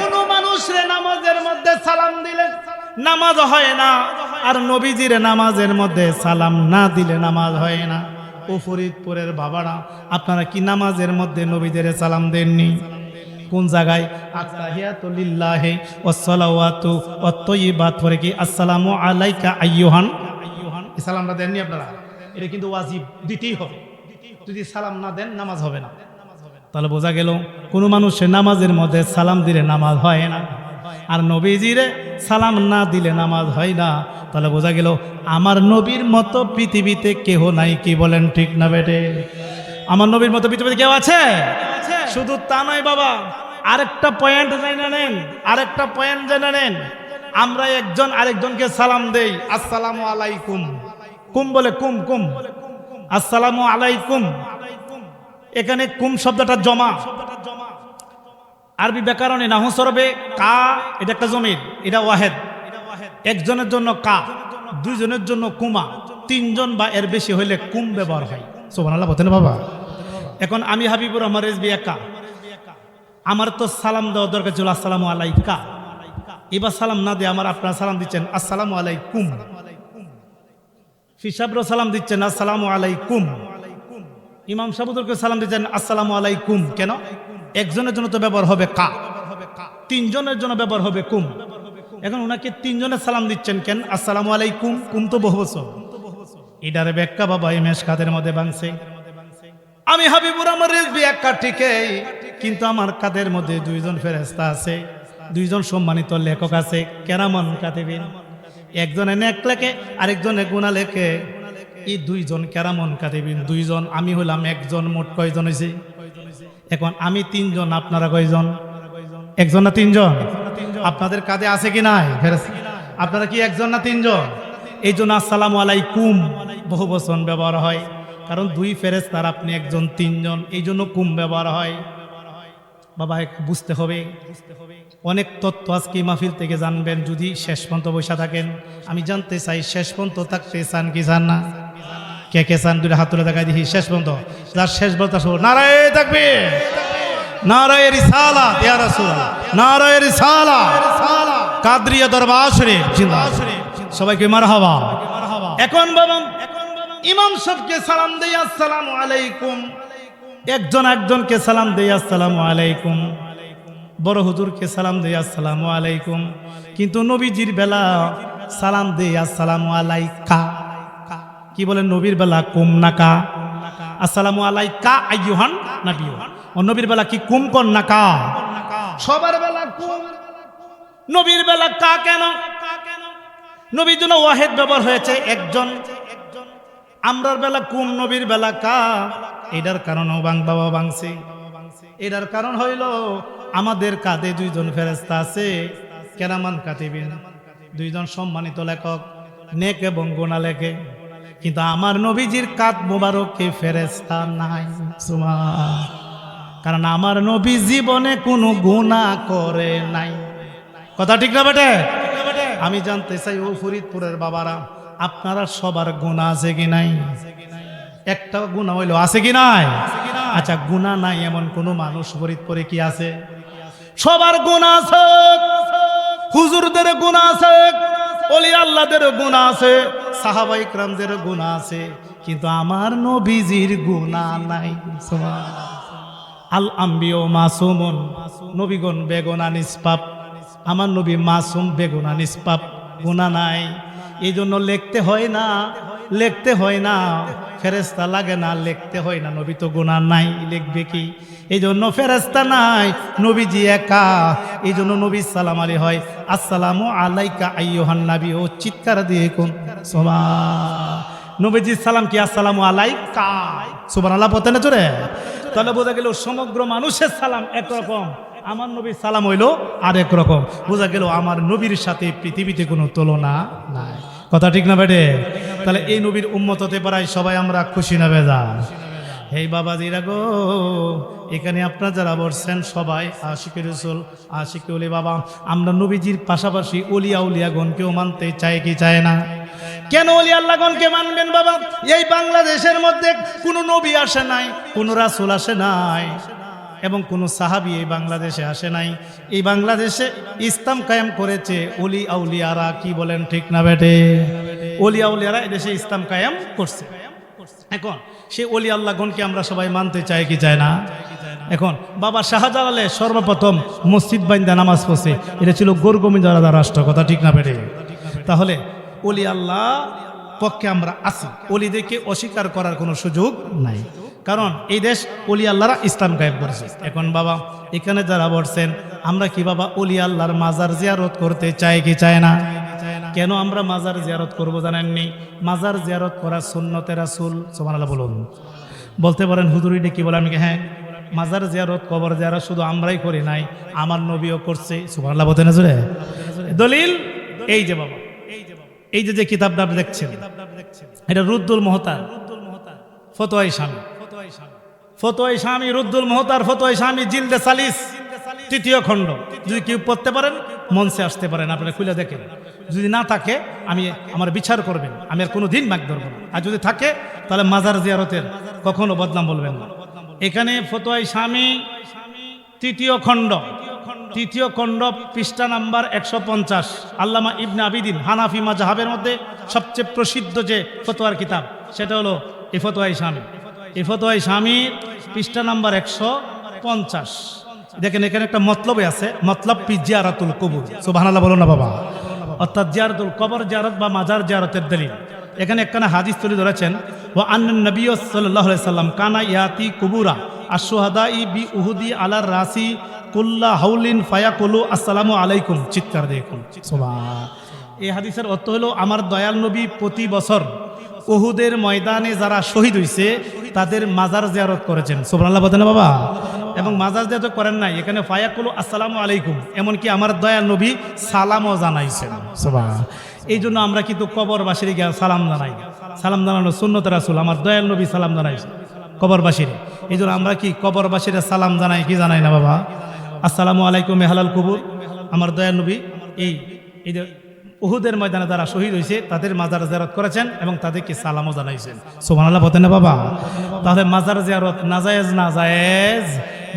কোন মানুষের নামাজের মধ্যে সালাম দিলে নামাজ হয় না, আর নবীজির নামাজের মধ্যে সালাম না দিলে নামাজ হয় না। ও ফরিদপুরের বাবারা, আপনারা কি নামাজের মধ্যে নবীদের সালাম দেননি? কোন জায়গায়? আত্তাহিয়াতু লিল্লাহি ওয়াস সালাওয়াতু ওয়াত তাইয়্যিবাত পরে কি আসসালামু আলাইকা আইয়ুহান, এই সালামটা দেননি আপনারা? এটা কিন্তু ওয়াজিব, দিতেই হবে। যদি সালাম না দেন নামাজ হবে না। তাহলে বোঝা গেল কোন মানুষের নামাজের মধ্যে সালাম দিলে নামাজ হয় না, আর নবীজিরে সালাম না দিলে নামাজ হয় না। তাহলে বোঝা গেল আমার নবীর মতো পৃথিবীতে কেহ নাই। কি বলেন ঠিক না বেটে? আমার নবীর মতো পৃথিবীতে কেউ আছে? শুধু তা নয় বাবা, আরেকটা পয়েন্ট জেনে নেন, আরেকটা পয়েন্ট জেনে নেন। আমরা একজন আরেকজনকে সালাম দেই, আসসালামু আলাইকুম। কুম বলে কুম, কুম, আসসালামু আলাইকুম। এখানে কুম শব্দটা জমা, আরবি ব্যাকরণে নাহু সরবে কা, এটা একটা জমির, এটা ওয়াহেদ। একজনের জন্য কা, দুইজনের জন্য কুমা, তিনজন বা এর বেশি হইলে কুম ব্যবহার হয়। সুবহানাল্লাহ বলেন বাবা। এখন আমি হাবিবুর রহমান রেজভী একা, আমার তো সালাম দেওয়ার দরকার ছিল আসসালামু আলাইকা। এবার সালাম না দিয়ে আমার আপনারা সালাম দিচ্ছেন আসসালামু আলাইকুম। ফিসাবর সালাম দিচ্ছেন আসসালামু আলাইকুম। ইমাম সাহেবকে সালাম দিচ্ছেন আসসালামু আলাইকুম। কেন? একজনের জন্য তো ব্যবহার হবে কা, তিনজনের জন্য ব্যবহার হবে কুম। এখন ওনাকে তিনজনের সালাম দিচ্ছেন কেন আসসালামু আলাইকুম? কুম তো বহু বছর। এটারে ব্যাখ্যা বাবা এই মেশকাতের মধ্যে বাংছে। আমি হাবিবুর রহমান রেজভী একা ঠিকই, কিন্তু আমার কাদের মধ্যে দুইজন ফেরেশতা আছে, দুইজন সম্মানিত লেখক আছে, কেরামান কাতিবিন। একজনে নেক লেখে, আরেকজনে গুনাহ লেখে। এই দুইজন কেরামন কাতিবিন দুইজন, আমি হলাম একজন। মোট কয়জন হয়েছে? এখন আমি তিনজন, আপনারা কয়জন? একজন না তিনজন? আপনাদের কাঁধে আছে কি নাই? আপনারা কি একজন না তিনজন? এই জন্য আসসালামু আলাইকুম বহু বচন ব্যবহার হয়, কারণ দুই ফেরেশতার, আপনি একজন, তিনজন, এই জন্য কুম ব্যবহার হয়। বাবা বুঝতে হবে, অনেক তথ্য আজকে মাহফিল থেকে জানবেন যদি শেষ পর্যন্ত বসে থাকেন। আমি জানতে চাই শেষ পর্যন্ত থাকতে চান কি চান না? কে কে চান? দুটো হাত তুলে দেখাই দেখি শেষ পর্যন্ত। যার শেষ বলতে নারায়ে তাকবীর, নারায়ে রিসালাত ইয়া রাসূলুল্লাহ, নারায়ে রিসালাত, কাদরিয়া দরবার শরীফ জিন্দাবাদ। সবাইকে মারহাবা। এখন বাবা ইমাম সাহেবকে সালাম দেই আসসালামু আলাইকুম। একজন একজনকে সালাম দেই আসসালামু আলাইকুম, বড় হুজুরকে সালাম দেই আসসালামু আলাইকুম, কিন্তু নবীজির বেলা সালাম দেই আসসালামু আলাইকা। কি বলেন? নবীর বেলা কুম নাকা, আসসালামু আলাইকা আইয়ুহান নাবিয়্যু। ও নবীর বেলা কি কুম কর নাকা? সবার বেলা কুম, নবীর বেলা কা কেন? নবীর জন্য ওয়াহিদ ব্যবহার হয়েছে একজন, আমরার বেলা কুম, নবীর বেলা কা। এটার কারণও বাবা বাংছে। এটার কারণ হইল আমাদের কাঁধে দুইজন ফেরেশতা আছে, কেরামান কাতিবিন, দুইজন সম্মানিত লেখক, নেক এবং গুনাহ লেখে। কিন্তু আমার নবীজির কাঁধ মোবারকে ফেরেশতা নাই। সুবহান। কারণ আমার নবী জীবনে কোনো গুনাহ করে নাই। কথা ঠিক না বেটে? আমি জানতে চাই ও ফরিদপুরের বাবারা, আপনারা সবার গুনাহ আছে কি নাই? একটা গুনাহ হইলো আছে কি নাই? আচ্ছা, গুনাহ নাই এমন কোন মানুষ ফরিদপুরে কি আছে? সবার গুনাহ আছে, হুজুরদের গুনাহ আছে, ওলি আল্লাহদের গুনাহ আছে, সাহাবায়ে কিরামদের গুনাহ আছে, কিন্তু আমার নবীজির গুনাহ নাই। সুবহানাল্লাহ। আল আম্বিয়া মাসুমুন, নবীগণ বেগুনা নিষ্পাপ। আমার নবী মাসুম, বেগুনা নিষ্পাপ, গুনাহ নাই। এই জন্য লিখতে হয় না, লিখতে হয় না, ফেরেশতা লাগে না, লিখতে হয় না। নবী তো গুনাহ নাই, লিখবে কি? এই জন্য ফেরেশতা নাই, নবীজি একা। এই জন্য নবী সালাম আলী হয় আসসালামু আলাইকা আইয়ুহান নাবী। ও চিৎকার দিয়ে কোন সুবহান। নবীজি সালাম কি আসসালামু আলাইকা। সুবহানাল্লাহ বলতে না চলে? তাহলে বোঝা গেল সমগ্র মানুষের সালাম একরকম, আমার নবীর সালাম হইল আরেক রকম। বোঝা গেল আমার নবীর সাথে পৃথিবীতে কোনো তুলনা নাই। কথা ঠিক না বেটে? তাহলে এই নবীর উম্মত হতে পারায় সবাই আমরা খুশি না বেজার? হেই বাবাজিরা গো, এখানে আপনারা যারা বসছেন সবাই আশিকে রাসূল, আশিকে ওলি বাবা। আমরা নবীজির পাশাপাশি ওলিয়া উলিয়াগণকেও মানতে চাই কি চায় না? কেন ওলি আল্লাহগণকে মানবেন বাবা? এই বাংলাদেশের মধ্যে কোনো নবী আসে নাই, কোনো রাসূল আসে নাই, এবং কোনো সাহাবী এই বাংলাদেশে আসে নাই। এই বাংলাদেশে ইসলাম কায়েম করেছে ওলি আউলিয়ারা। কি বলেন ঠিক না বেটে? ওলি আউলিয়ারা এদেশে ইসলাম কায়েম করছে। এখন সেই ওলি আল্লাহগণকে আমরা সবাই মানতে চাই কি চায় না? এখন বাবা শাহজালালে সর্বপ্রথম মসজিদ বাইন্দা নামাজ পড়ছে, এটা ছিল গৌরগোবিন্দ রাষ্ট্র। কথা ঠিক না বেটে? তাহলে ওলি আল্লাহ পক্ষে আমরা আছি, ওলিদেরকে অস্বীকার করার কোনো সুযোগ নাই, কারণ এই দেশ ওলি আল্লাহরা ইসলাম কায়েম করেছে। এখন বাবা এখানে যারা বসছেন, আমরা কি বাবা ওলি আল্লাহর মাজার জিয়ারত করতে চাই কি চায় না? কেন আমরা মাজার জিয়ারত করব জানেননি? মাজার জিয়ারত করা সুন্নতে রাসূল। সুবহানাল্লাহ বলুন। বলতে পারেন হুজুর এটা কি বলে? আমি হ্যাঁ, মাজার জিয়ারত, কবর জিয়ারত শুধু আমরাই করি নাই, আমার নবীও করছে। সুবহানাল্লাহ বলতে না জোরে? দলিল এই যে বাবা, এই যে কিতাবটা আপনি দেখছেন, এটা রুদ্দুল মুহতার ফতোয়ায়ে শামী, ফতোয়ায়ে শামী, রুদ্দুল মুহতার ফতোয়ায়ে শামী, জিলদে ৪০, ৩য় খণ্ড। যদি কেউ পড়তে পারেন মঞ্চে আসতে পারেন, আপনারা খুলে দেখেন। যদি না থাকে আমি আমার বিচার করবেন, আমি আর কোনো দিন মাগ ধরবো না। আর যদি থাকে তাহলে মাজার জিয়ারতের কখনো বদনাম বলবেন না। এখানে ফতোয়ায়ে শামী ৩য় খণ্ড, ৩য় খণ্ড, পৃষ্ঠা নাম্বার ১৫০। আল্লামা ইবনে আবিদিন হানাফি মাযহাবের মধ্যে সবচেয়ে প্রসিদ্ধ যে ফতোয়ার কিতাব, সেটা হলো এই ফতোয়ায়ে শামী। এই ফতোয়ায়ে শামী পৃষ্ঠা নাম্বার ১৫০। দেখেন এখানে একটা মতলবে আছে, মতলব পি জিয়ারাতুল কবর। সুবহানাল্লাহ বলো না বাবা? অর্থাৎ জিয়ারতুল কবর জিয়ারত বা মাজার জিয়ারতের দলিল। এখানে একখানা হাদিস তুলে ধরেছেন, ও আন্নান নবী সাল্লাল্লাহু আলাইহি সাল্লাম কানা ইয়াতি কুবুরা আশ-শুহাদাই বি উহুদি আলার রাসি কুল্লা হাউলিন ফায়াকুলু আসসালামু আলাইকুম। চিৎকার দেখুন সুবহান। এই হাদিসের অর্থ হলো আমার দয়াল নবী প্রতি বছর উহুদের ময়দানে যারা শহীদ হয়েছে তাদের মাজার জিয়ারত করেছেন। সুবহানাল্লাহ বলেন না বাবা? এবং মাজার জিয়ারত করেন নাই, এখানে ফায়াকুলু আসসালামু আলাইকুম, এমনকি আমার দয়াল নবী সালামও জানাইছেন। সুবহান। এই জন্য আমরা কিন্তু কবরবাসীর গিয়ে সালাম জানাই। সালাম জানানো সুন্নতে রাসূল, আমার দয়াল নবী সালাম জানাইছেন কবরবাসীর। এই জন্য আমরা কি কবরবাসীর সালাম জানাই কি জানাই না বাবা? আসসালামু আলাইকুম হালাল কবুর। আমার দয়াল নবী এই যে উহুদের ময়দানে যারা শহীদ হয়েছে তাদের মাজার জিয়ারত করেছেন এবং তাদেরকে সালামও জানাইছেন। সুবহানাল্লাহ বলেন না বাবা? তাহলে মাজার জিয়ারত নাজায়েজ না জায়েজ?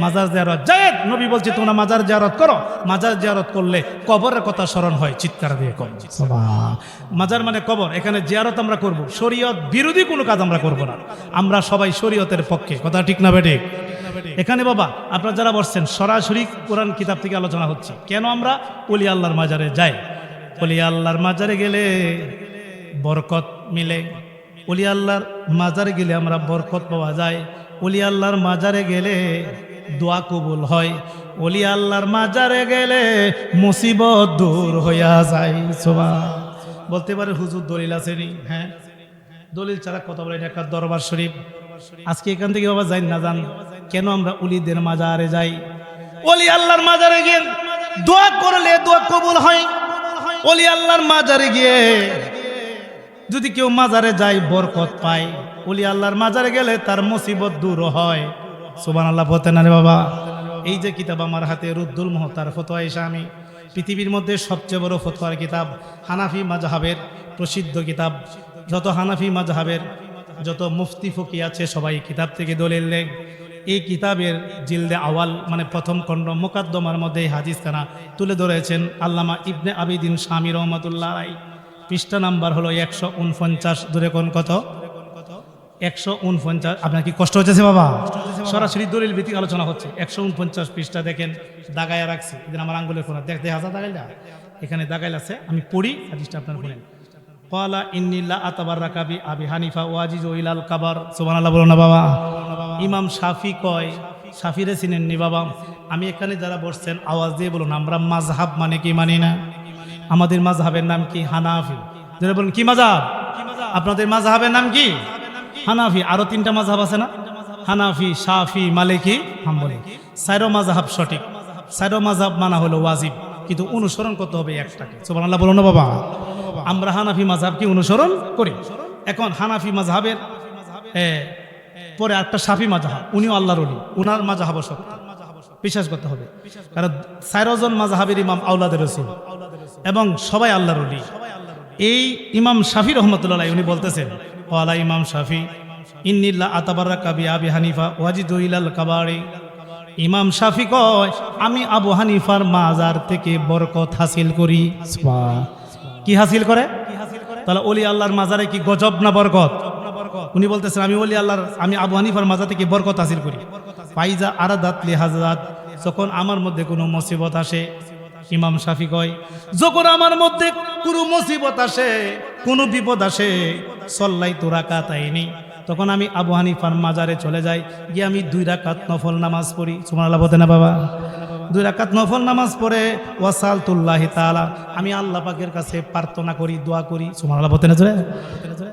মাজার জিয়ারত জায়েজ। নবী বলছে তোমরা মাজার জিয়ারত করো। মাজার জিয়ারত করলে কবরের কথা স্মরণ হয়, চিৎকার দিয়ে কর। মাজার মানে কবর, এখানে জিয়ারত আমরা করব, শরীয়ত বিরোধী কোনো কাজ আমরা করব না। আমরা সবাই শরীয়তের পক্ষে, কথা ঠিক না বেঠিক? এখানে বাবা আপনারা যারা বসছেন সরাসরি কোরআন কিতাব থেকে আলোচনা হচ্ছে। কেন আমরা ওলি আল্লাহর মাজারে যাই? ওলি আল্লাহর মাজারে গেলে বরকত মিলে, ওলি আল্লাহর মাজারে গেলে আমরা বরকত পাওয়া যায়, ওলি আল্লাহর মাজারে গেলে দোয়া কবুল হয়, ওলি আল্লাহর মাজারে গেলে মুসিবত দূর হইয়া যায়। বলতে পারে হুজুর দলিল আছে নি? হ্যাঁ, দলিল ছাড়া কথা বলে, একটা দরবার শরীফ। আজকে এখান থেকে বাবা যাই না যান, কেন আমরা ওলিদের মাজারে যাই? ওলি আল্লাহর মাজারে গিয়ে দোয়া করলে দোয়া কবুল হয়। ওলি আল্লাহর মাজারে গিয়ে যদি কেউ মাজারে যায় বরকত পায়। ওলি আল্লাহর মাজারে গেলে তার মুসিবত দূর হয়। সুবহানাল্লাহ বলতে না রে বাবা? এই যে কিতাব আমার হাতে, রুদ্দুল মুহতার ফতোয়া ইসলামী, পৃথিবীর মধ্যে সবচেয়ে বড় ফতোয়ার কিতাব, হানাফি মাযহাবের প্রসিদ্ধ কিতাব। যত হানাফি মাযহাবের যত মুফতি ফকি আছে সবাই কিতাব থেকে দলিল দেন। এই কিতাবের জিলদে আওয়াল মানে প্রথম খণ্ড মুকাদ্দমার মধ্যে হাদিস খানা তুলে ধরেছেন আল্লামা ইবনে আবিদিন শামী রহমাতুল্লাহ আলাইহি। পৃষ্ঠা নাম্বার হলো 149। দূরে কোন কত? 149। আপনার কি কষ্ট হচ্ছে বাবা? সরাসরি দলিল ভিত্তিক আলোচনা হচ্ছে। 149 পৃষ্ঠা দেখেন, দাগায়া রাখছি। এদিন আমার আঙ্গুলের কোনা দেখতে হাজার দাগাইলা, এখানে দাগাইল আছে, আমি পড়ি হাদিসটা আপনার পড়েন। ক্বালা ইন্নী লা আতাবাররাকা বি আবি হানিফা ওয়াজিজু ইলাল কাবার। সুবহানাল্লাহ বলো না বাবা? ইমাম শাফি কয়, শাফিরে চিনেননি বাবা? আমি এখানে যারা বসছেন আওয়াজ দিয়ে বলুন, আমরা মাযহাব মানে কি মানি না? আমাদের মাযহাবের নাম কি? হানাফি। যারা বলুন কি মাযহাব? আপনাদের মাযহাবের নাম কি? হানাফি। আরো 3টা মাযহাব আছে না? হানাফি, শাফি, মালিকি, হাম্বলি। 4 মাযহাব সঠিক। 4 মাযহাব মানা হলো ওয়াজিব, কিন্তু অনুসরণ করতে হবে একটাকে। সুবহানাল্লাহ বলো না বাবা? আমরা হানাফি মাযহাবকে অনুসরণ করি। এখন হানাফি মাযহাবের পরে একটা শাফি মাযহাব, উনিও আল্লাহর ওলি, উনার মাযহাব সত্য, বিশ্বাস করতে হবে। কারণ 4 জন মাযহাবের ইমাম আওলাদে রাসূল এবং সবাই আল্লাহর ওলি। এই ইমাম শাফি রহমাতুল্লাহ উনি বলতেছেন, ওয়ালা ইমাম শাফি ইন্নী লা আতাবাররাকা বি আবি হানিফা ওয়াজিদু ইলাল কাবারি। ইমাম শাফি কয়, আমি আবু হানিফার মাজার থেকে বরকত হাসিল করি। কি হাসিল করে? তাহলে ওলি আল্লাহর মাজারে কি গজব না বরকত? উনি বলতেছেন আমি ওলি আল্লাহর, আমি আবু হানিফার মাজার থেকে বরকত হাসিল করি। ফাইজা আরাদাত লি হাজরাত, যখন আমার মধ্যে কোনো মুসিবত আসে। ইমাম শাফি কয়, যখন আমার মধ্যে কোনো মুসিবত আসে, কোনো বিপদ আসে, সাল্লাইতু রাকাতাইনি, তখন আমি আবু হানিফার মাজারে চলে যাই, গিয়ে আমি 2 রাকাত নফল নামাজ পড়ি। সুবহানাল্লাহ বলতে না বাবা? 2 রাকাত নফল নামাজ পড়ে ওয়াসালতুল্লাহি তাআলা, আমি আল্লাহ পাকের কাছে প্রার্থনা করি, দোয়া করি। সুবহানাল্লাহ বলতে না?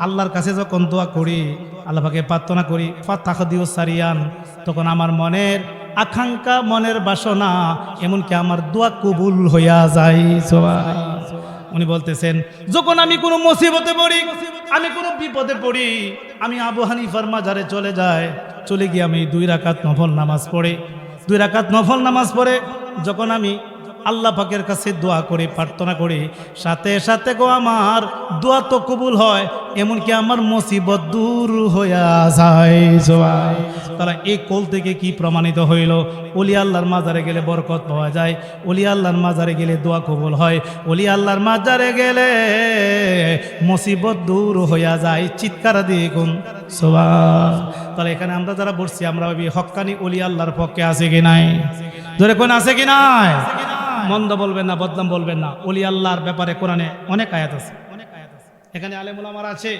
আল্লাহর কাছে যখন দোয়া করি, আল্লাহ পাকে প্রার্থনা করি, ফাতাখদিউ সারিয়ান, তখন আমার মনের আকাঙ্ক্ষা, মনের বাসনা, এমনকি আমার দোয়া কবুল হইয়া যায়। উনি বলতেছেন, যখন আমি কোনো মুসিবতে পড়ি, আমি কোনো বিপদে পড়ি, আমি আবু হানিফার মাজারে চলে যাই, চলে গিয়ে আমি 2 রাকাত নফল নামাজ পড়ে, 2 রাকাত নফল নামাজ পড়ে যখন আমি আল্লাহ পাকের কাছে দোয়া করে প্রার্থনা করি, সাথে সাথে গো আমার দোয়া তো কবুল হয়, এমনকি আমার মুসিবত দূর হইয়া যায়। তাহলে এই কোল থেকে কি প্রমাণিত হইল? ওলি আল্লাহর মাজারে গেলে বরকত পাওয়া যায়, ওলি আল্লাহর মাজারে গেলে দোয়া কবুল হয়, ওলি আল্লাহর মাজারে গেলে মুসিবত দূর হইয়া যায়। চিৎকার দিয়ে গুণ সুবহান। তাহলে এখানে আমরা যারা বসছি, আমরা ভাবি হক্কানি ওলি আল্লাহর পক্ষে আছে কি নাই? ধরে কোন আছে কি নাই? মন্দ বলবেন না, বদনাম বলবেন না। ওলি আল্লাহর ব্যাপারে কোরআনে অনেক আয়াত আছে, এখানে আলেম ওলামারা আছে,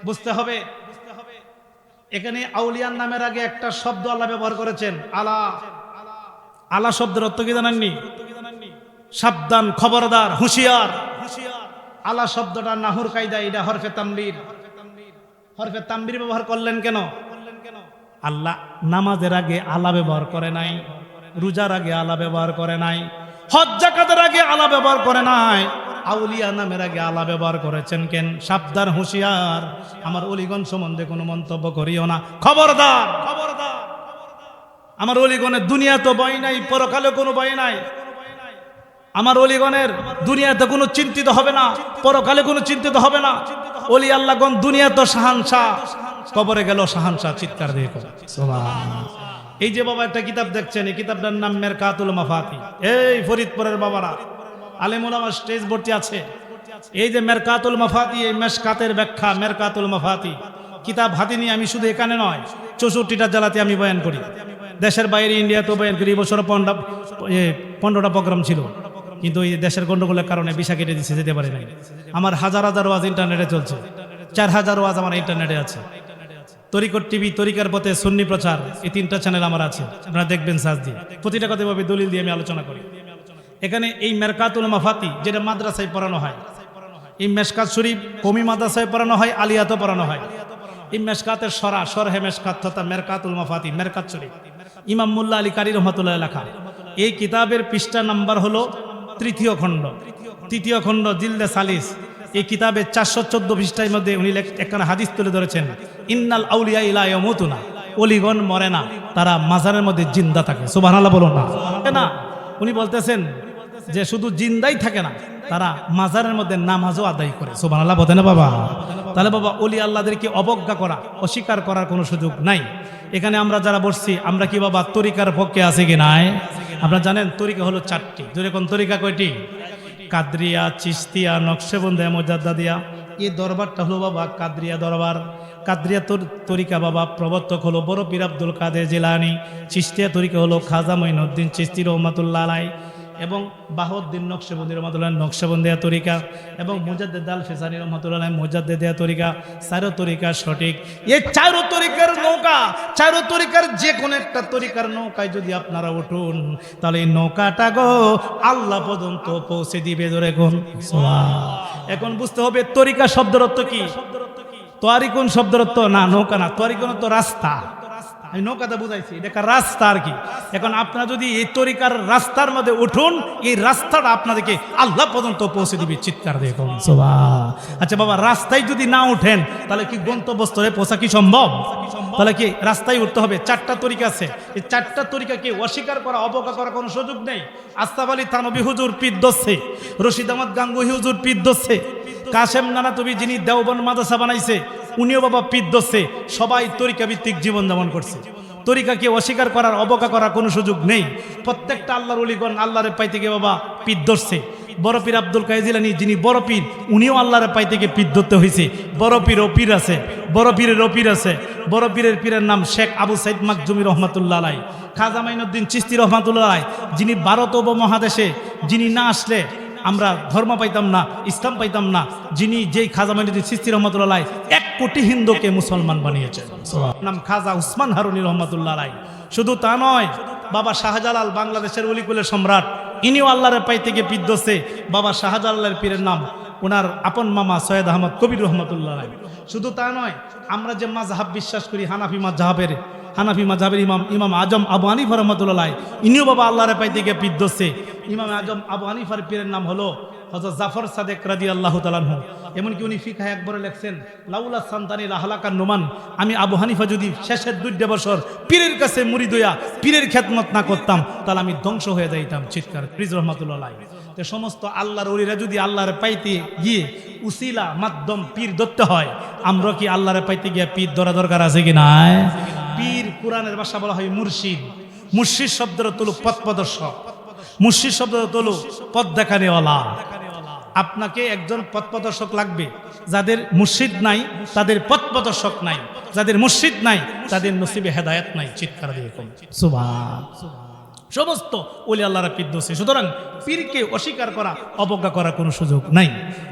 বুঝতে হবে। এখানে আউলিয়ার নামের আগে একটা শব্দ আল্লাহ ব্যবহার করেছেন, আলা। আলা শব্দের অর্থ কি জানেননি? সাবধান, খবরদার, হুঁশিয়ার। আলা শব্দটা নাহুর কায়দা, এটা হরফে তামবির। হরফে তামবির ব্যবহার করলেন কেন? আল্লাহ নামাজের আগে আলা ব্যবহার করে নাই, রোজার আগে আলা ব্যবহার করে নাই, হজ যাকাতের আগে আলা ব্যবহার করে নাই। আউলিয়া নামের আগে আলা ব্যবহার করেছেন কেন? সাবধান, হুঁশিয়ার, আমার অলিগণ সম্বন্ধে কোনো মন্তব্য করিও না, খবরদার, খবরদার। আমার অলিগণের দুনিয়া তো ভয় নাই, পরকালে কোনো ভয় নাই। আমার অলিগণের দুনিয়াতে কোনো চিন্তিত হবে না, পরকালে কোনো চিন্তিত হবে না। অলি আল্লাহগণ দুনিয়া তো শাহানশাহ, কবরে গেল শাহানশাহ, চিৎকার দিয়ে সুবহানাল্লাহ। এই যে বাবা একটা কিতাব দেখছেন, এই কিতাবটার নাম মেরকাতুল মাফাতি। এই ফরিদপুরের বাবারা, আলেম ওলামা স্টেজ ভর্তি আছে। এই যে মেরকাতুল মাফাতি, এই মেশকাতের ব্যাখ্যা মেরকাতুল মাফাতি কিতাব হাতে নিয়ে আমি শুধু এখানে নয় 64টা জেলাতে আমি বয়ান করি, দেশের বাইরে ইন্ডিয়াতেও বয়ান করি। এবছর 15টা প্রোগ্রাম ছিল, কিন্তু এই দেশের গন্ডগোলের কারণে ভিসা কেটে দিচ্ছে, যেতে পারে নাই। আমার হাজার হাজার ওয়াজ ইন্টারনেটে চলছে, 4000 ওয়াজ আমার ইন্টারনেটে আছে। তরিকত টিভি, তরিকার পথে সুন্নি প্রচার, এই 3টা চ্যানেল আমার আছে, আপনারা দেখবেন সার্চ দিয়ে। প্রতিটা কথা ভাবে দলিল দিয়ে আমি আলোচনা করি। এখানে এই মেরকাতুল মাফাতি যেটা মাদ্রাসায় পড়ানো হয়, এই মেশকাত শরীফ কমি মাদ্রাসায় পড়ানো হয়, আলিয়াতেও পড়ানো হয়। এই মেশকাতের সরহে মেশকাত তথা মেরকাতুল মাফাতি, মেরকাত শরীফ ইমাম মোল্লা আলী কারি রহমাতুল্লাহ লেখা। এই কিতাবের পৃষ্ঠা নাম্বার হলো 3য় খণ্ড, 3য় খণ্ড জিলদে সালিস। এই কিতাবে 414 পৃষ্ঠার মধ্যে উনি একখানা হাদিস তুলে ধরেছেন, ইন্নাল আউলিয়া লা ইয়ামুতুনা, ওলিগণ মরে না, তারা মাজারের মধ্যে জিন্দা থাকে। সুবহানাল্লাহ বলুন না। উনি বলতেছেন যে শুধু জিন্দাই থাকে না, তারা মাজারের মধ্যে নামাজও আদায় করে। সুবহানাল্লাহ বলেন না বাবা? তাহলে বাবা ওলি আল্লাহদেরকে অবজ্ঞা করা, অস্বীকার করার কোনো সুযোগ নাই। এখানে আমরা যারা বসছি, আমরা কি বাবা তরিকার পক্ষে আছে কি নাই? আপনারা জানেন তরিকা হলো 4টি। যেরকম তরিকা কয়টি? কাদরিয়া, চিশতিয়া, নকশবন্দিয়া, মুজাদ্দাদিয়া। এই দরবারটা হলো বাবা কাদরিয়া দরবার। কাদরিয়া তরিকা বাবা প্রবর্তক হলো বড় পীর আব্দুল কাদের জিলানী। চিশতিয়া তরিকা হলো খাজা মঈনুদ্দিন চিশতি রহমাতুল্লাহ আলাইহি, এবং বাহাউদ্দিন নকশবন্দি রহমাতুল্লাহ নকশবন্দিয়া তরিকা, এবং মুজাদ্দিদ আল ফিসানি রহমাতুল্লাহ মুজাদ্দিদিয়া তরিকা। 4 তরিকা সঠিক। এই 4 তরিকার নৌকা, 4 তরিকার যে কোনো একটা তরিকার নৌকায় যদি আপনারা উঠুন, তাহলে এই নৌকাটা গো আল্লাহ পর্যন্ত পৌঁছে দিবে। ধরে কোন এখন বুঝতে হবে তরিকা শব্দের অর্থ কি। তোয়ারিকুন শব্দের অর্থ না নৌকা না, তোয়ারিকুন তো রাস্তা। আমি নৌকাটা বুঝাইছি, এটা রাস্তা আর কি। এখন আপনারা যদি এই তরিকার রাস্তার মধ্যে উঠুন, এই রাস্তাটা আপনাদেরকে আল্লাহ পর্যন্ত পৌঁছে দিবে। চিৎকার দিয়ে কোন সুবহানাল্লাহ। আচ্ছা বাবা, রাস্তায় যদি না উঠেন তাহলে কি গন্তব্যস্থলে পৌঁছা কি সম্ভব? তাহলে কি রাস্তায় উঠতে হবে? 4টা তরিকা আছে। এই 4টা তরিকাকে অস্বীকার করা, অবজ্ঞা করার কোনো সুযোগ নেই। আস্তাব আলী থানভী হুজুর পীর দচ্ছে, রশিদ আহমদ গাঙ্গুহি হুজুর পীর দচ্ছে, কাশেম নানাতুবি যিনি দেওবন্দ মাদ্রাসা বানাইছে উনিও বাবা পীর দচ্ছে। সবাই তরিকা ভিত্তিক জীবনযাপন করছে। তরিকাকে অস্বীকার করার, অবজ্ঞা করার কোনো সুযোগ নেই। প্রত্যেকটা আল্লাহর ওলিগণ আল্লাহরে পাইতে গিয়ে বাবা পীর ধরছে। বড় পীর আব্দুল কাদের জিলানী যিনি বড় পীর, উনিও আল্লাহরে পাইতে গিয়ে পীর ধরতে হয়েছে। বড় পীর ও পীর আছে, বড় পীরের ও পীর আছে। বড় পীরের পীরের নাম শেখ আবু সাইদ মাকজুমি রহমাতুল্লাহ আলাইহি। খাজা মঈনুদ্দিন চিশতি রহমাতুল্লাহ আলাইহি, যিনি ভারত উপমহাদেশে যিনি না আসলে আমরা ধর্ম পাইতাম না, ইসলাম পাইতাম না, যিনি যেই খাজা মঈনুদ্দিন চিশতি রহমাতুল্লাহ আলাইহি 1 কোটি হিন্দুকে মুসলমান বানিয়েছেন। নাম খাজা উসমান হারুনি রহমাতুল্লাহ আলাইহি। শুধু তা নয়, বাবা শাহজালাল বাংলাদেশের অলিকুলের সম্রাট, ইনিও আল্লাহরে পাইতে গিয়ে পীর ধরছে। বাবা শাহজালালের পীরের নাম ওনার আপন মামা সৈয়দ আহমদ কবির রহমাতুল্লাহ আলাইহি। শুধু তা নয়, আমরা যে মাযহাব বিশ্বাস করি হানাফি মাযহাবের ইমাম আজম আবু হানিফা রাহমাতুল্লাহ আলাইহি, ইনিও বাবা আল্লাহরে পাইতে গিয়ে পীর ধরছে। ইমাম আজম আবু হানিফার পীরের নাম হলো হযরত জাফর সাদেক রাদিয়াল্লাহু তাআলা আনহু। এমনকি উনি ফিকহে একবারে লেখছেন, লাউলা সান্তানি লাহলাকান নুমান, আমি আবু হানিফা যদি শেষের 2 বছর পীরের কাছে মুরিদ হইয়া পীরের খেদমত না করতাম, তাহলে আমি ধ্বংস হয়ে যাইতাম। চিৎকার ফিজ রহমাতুল্লাহ আলাইহি। তো সমস্ত আল্লাহর ওলিরা যদি আল্লাহরে পাইতে গিয়ে উসিলা মাধ্যম পীর ধরতে হয়, আমরা কি আল্লাহরে পাইতে গিয়ে পীর ধরা দরকার আছে কি নাই? পীর কোরআনের ভাষা বলা হয় মুর্শিদ। মুর্শিদ শব্দের অর্থ হলো পথ প্রদর্শক। মুর্শিদ শব্দের অর্থ হলো পথ দেখানেওয়ালা। আপনাকে একজন পথ প্রদর্শক লাগবে। যাদের মুর্শিদ নাই তাদের পথ প্রদর্শক নাই, যাদের মুর্শিদ নাই তাদের নসিবে হেদায়েত নাই। চিৎকার দিয়ে কোন সুবহানাল্লাহ। সমস্ত ওলি আল্লাহরা পীর ধরছে। সুতরাং পীরকে অস্বীকার করা, অবজ্ঞা করার কোনো সুযোগ নাই।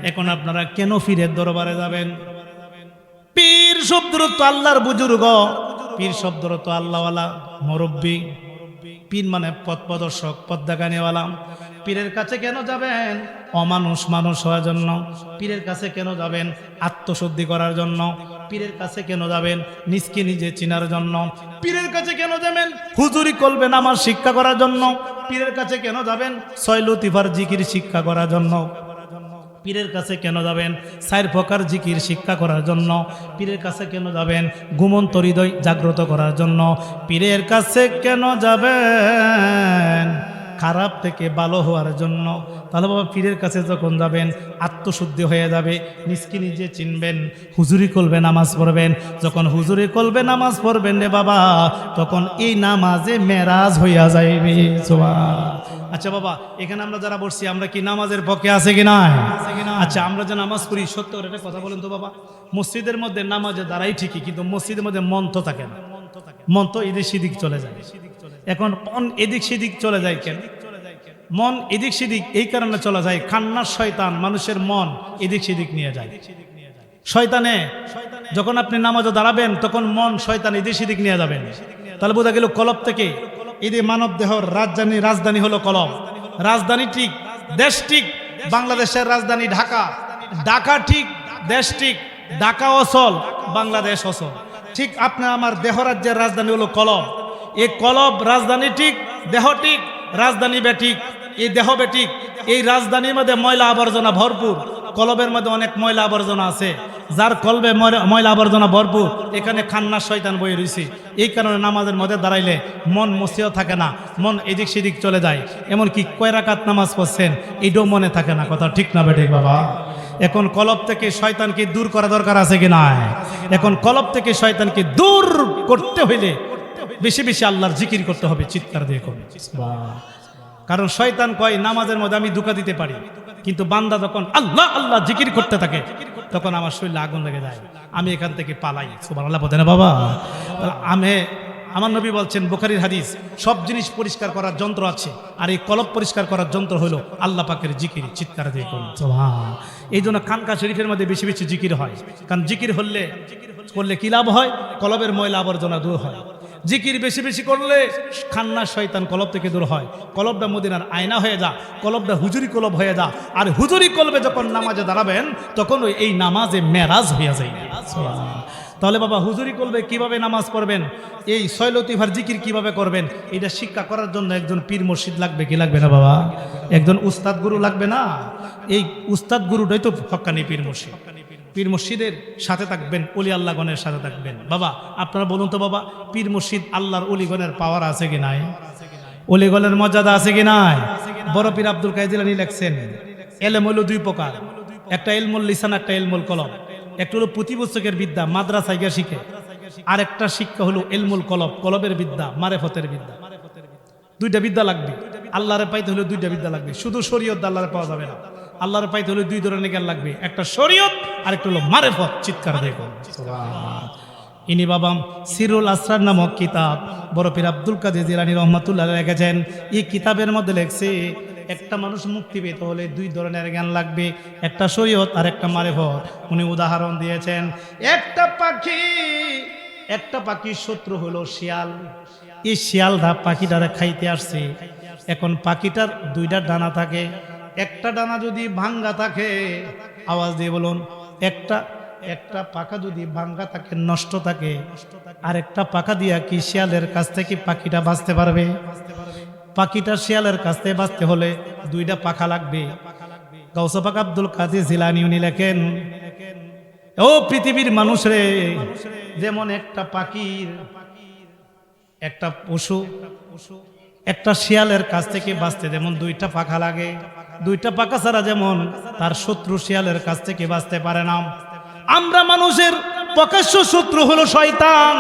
এখন আপনারা কেন পীরের দরবারে যাবেন? পীর শব্দের তো আল্লাহর বুজুর্গ, পীর শব্দের তো আল্লাহওয়ালা, মুরব্বী। পীর মানে পথ প্রদর্শক, পথ দেখানেওয়ালা। পীরের কাছে কেন যাবেন? অমানুষ মানুষ হওয়ার জন্য। পীরের কাছে কেন যাবেন? আত্মশুদ্ধি করার জন্য। পীরের কাছে কেন যাবেন? নিজকে নিজে চিনার জন্য। পীরের কাছে কেন যাবেন? হুজুরি কলবে নামাজ শিক্ষা করার জন্য। পীরের কাছে কেন যাবেন? 6 লতিফার জিকির শিক্ষা করার জন্য। পীরের কাছে কেন যাবেন? 4 প্রকার জিকির শিক্ষা করার জন্য। পীরের কাছে কেন যাবেন? ঘুমন্ত হৃদয় জাগ্রত করার জন্য। পীরের কাছে কেন যাবেন? খারাপ থেকে ভালো হওয়ার জন্য। তাহলে বাবা পীরের কাছে যখন যাবেন আত্মশুদ্ধি হয়ে যাবে, নিজকে নিজে চিনবেন, হুজুরি করবে নামাজ পড়বেন। যখন হুজুরি করবে নামাজ পড়বেন রে বাবা, তখন এই নামাজে মেরাজ হইয়া যাইবে। আচ্ছা বাবা, এখানে আমরা যারা বসছি আমরা কি নামাজের পক্ষে আছে কি না? আচ্ছা, আমরা যে নামাজ পড়ি সত্য করে একটা কথা বলেন তো বাবা, মসজিদের মধ্যে নামাজে দাঁড়াই ঠিকই, কিন্তু মসজিদের মধ্যে মন তো থাকে না, মন তো এদিক সেদিক চলে যায়। এখন মন এদিক সেদিক চলে যায় কেন? মন এদিক সেদিক এই কারণে চলে যায়, খান্নার শয়তান মানুষের মন এদিক সেদিক নিয়ে যায়। শয়তানে যখন আপনি নামাজে দাঁড়াবেন তখন মন শয়তান এদিক সেদিক নিয়ে যাবেন। তাহলে বোঝা গেল কলব থেকে এই যে মানব দেহর রাজধানী হলো কলব। রাজধানী ঠিক, দেশ ঠিক। বাংলাদেশের রাজধানী ঢাকা, ঢাকা ঠিক, দেশ ঠিক। ঢাকা অচল, বাংলাদেশ অচল। ঠিক আপনার আমার দেহ রাজ্যের রাজধানী হলো কলব। এই কলব রাজধানী ঠিক, দেহ ঠিক, রাজধানী বেঠিক, এই দেহ বেঠিক। এই রাজধানীর মধ্যে ময়লা আবর্জনা ভরপুর, কলবের মধ্যে অনেক ময়লা আবর্জনা আছে। যার কলবে ময়লা আবর্জনা ভরপুর, এখানে খান্নার শয়তান বয়ে রয়েছে। এই কারণে নামাজের মধ্যে দাঁড়াইলে মন মসিও থাকে না, মন এদিক সেদিক চলে যায়। এমনকি কয় রাকাত নামাজ পড়ছেন এটাও মনে থাকে না। কথা ঠিক না বেঠিক বাবা? এখন কলব থেকে শয়তানকে দূর করা দরকার আছে কি না? এখন কলব থেকে শয়তানকে দূর করতে হইলে বেশি বেশি আল্লাহর জিকির করতে হবে, চিৎকার দিয়ে করবে। কারণ শয়তান কয় নামাজের মধ্যে আমি ধোঁকা দিতে পারি, কিন্তু বান্দা যখন আল্লাহ আল্লাহ জিকির করতে থাকে তখন আমার শরীরে আগুন লেগে যায়, আমি এখান থেকে পালাই। সুবহানাল্লাহ বলে না বাবা? আমার নবী বলছেন, বুখারীর হাদিস, সব জিনিস পরিষ্কার করার যন্ত্র আছে, আর এই কলব পরিষ্কার করার যন্ত্র হলো আল্লাহ পাকের জিকির। চিৎকার দিয়ে করুন সুবহান। এই জন্য খানকা শরীফের মধ্যে বেশি বেশি জিকির হয়, কারণ জিকির করলে কি লাভ হয়? কলবের ময়লা আবর্জনা দূর হয়। জিকির বেশি বেশি করলে খান্না শয়তান কলব থেকে দূর হয়। কলবটা মদিনার আয়না হয়ে যা, কলবটা হুজুরি কলব হয়ে যা। আর হুজুরি কলবে যখন নামাজে দাঁড়াবেন তখন এই নামাজে মেরাজ হইয়া যায়। তাহলে বাবা, হুজুরি কলবে কিভাবে নামাজ পড়বেন, এই ছয় লতিফার জিকির কিভাবে করবেন, এটা শিক্ষা করার জন্য একজন পীর মুর্শিদ লাগবে কি লাগবে না বাবা? একজন উস্তাদ গুরু লাগবে না? এই উস্তাদ গুরুটাই তো হক্কানি পীর মুর্শিদ। পীর মুর্শিদের সাথে থাকবেন, অলি আল্লাহগণের সাথে থাকবেন। বাবা আপনারা বলুন তো বাবা, পীর মুর্শিদ আল্লাহর অলিগণের পাওয়ার আছে কি নাই? অলিগণের মর্যাদা আছে কি নাই? বড় পীর আব্দুল কাদের জিলানী লেখছেন, এলেম হলো দুই প্রকার, একটা ইলমুল লিসান, একটা ইলমুল কলম। একটা হলো প্রতিবছকের বিদ্যা, মাদ্রাসায় গিয়ে শিখে। আর একটা শিক্ষা হলো ইলমুল কলব, কলবের বিদ্যা, মারেফতের বিদ্যা। দুইটা বিদ্যা লাগবে। আল্লাহরে পাইতে হলে দুইটা বিদ্যা লাগবে। শুধু শরীয়ত আল্লাহরে পাওয়া যাবে না, আল্লাহর পাইতে হলে দুই ধরনের জ্ঞান লাগবে, একটা শরীয়ত আর একটা হলো মারেফত। চিৎকার দেখুন সুবহানাল্লাহ। ইনি বাবা সিরুল আসরার নামক কিতাব বড় পীর আব্দুল কাদের জিলানী রহমাতুল্লাহ আলাইহি লিখেছেন। এই কিতাবের মধ্যে লেখছে একটা মানুষ মুক্তি পেতে হলে দুই ধরনের জ্ঞান লাগবে, একটা শরীয়ত আর একটা মারেফত। উনি উদাহরণ দিয়েছেন, একটা পাখির শত্রু হলো শিয়াল। এই শিয়ালটা পাখিটারে খাইতে আসছে। এখন পাখিটার দুইটা ডানা থাকে, একটা ডানা যদি ভাঙ্গা থাকে, আওয়াজ দিয়ে বলুন, একটা পাখা যদি ভাঙ্গা থাকে, নষ্ট থাকে, আর একটা পাখা দিয়া কি শিয়ালের কাছ থেকে পাখিটা বাঁচতে পারবে? পাখিটা শিয়ালের কাছ থেকে বাঁচতে হলে দুইটা পাখা লাগবে। গাউস পাক আব্দুল কাদের জিলানী উনি লেখেন, ও পৃথিবীর মানুষ রে, যেমন একটা পাখির, একটা পশু, একটা শিয়ালের কাছ থেকে বাঁচতে যেমন দুইটা পাখা লাগে, দুইটা পাখা ছাড়া যেমন তার শত্রু শিয়ালের কাছ থেকে বাঁচতে পারে না। আমরা মানুষের প্রকাশ্য শত্রু হলো শয়তান।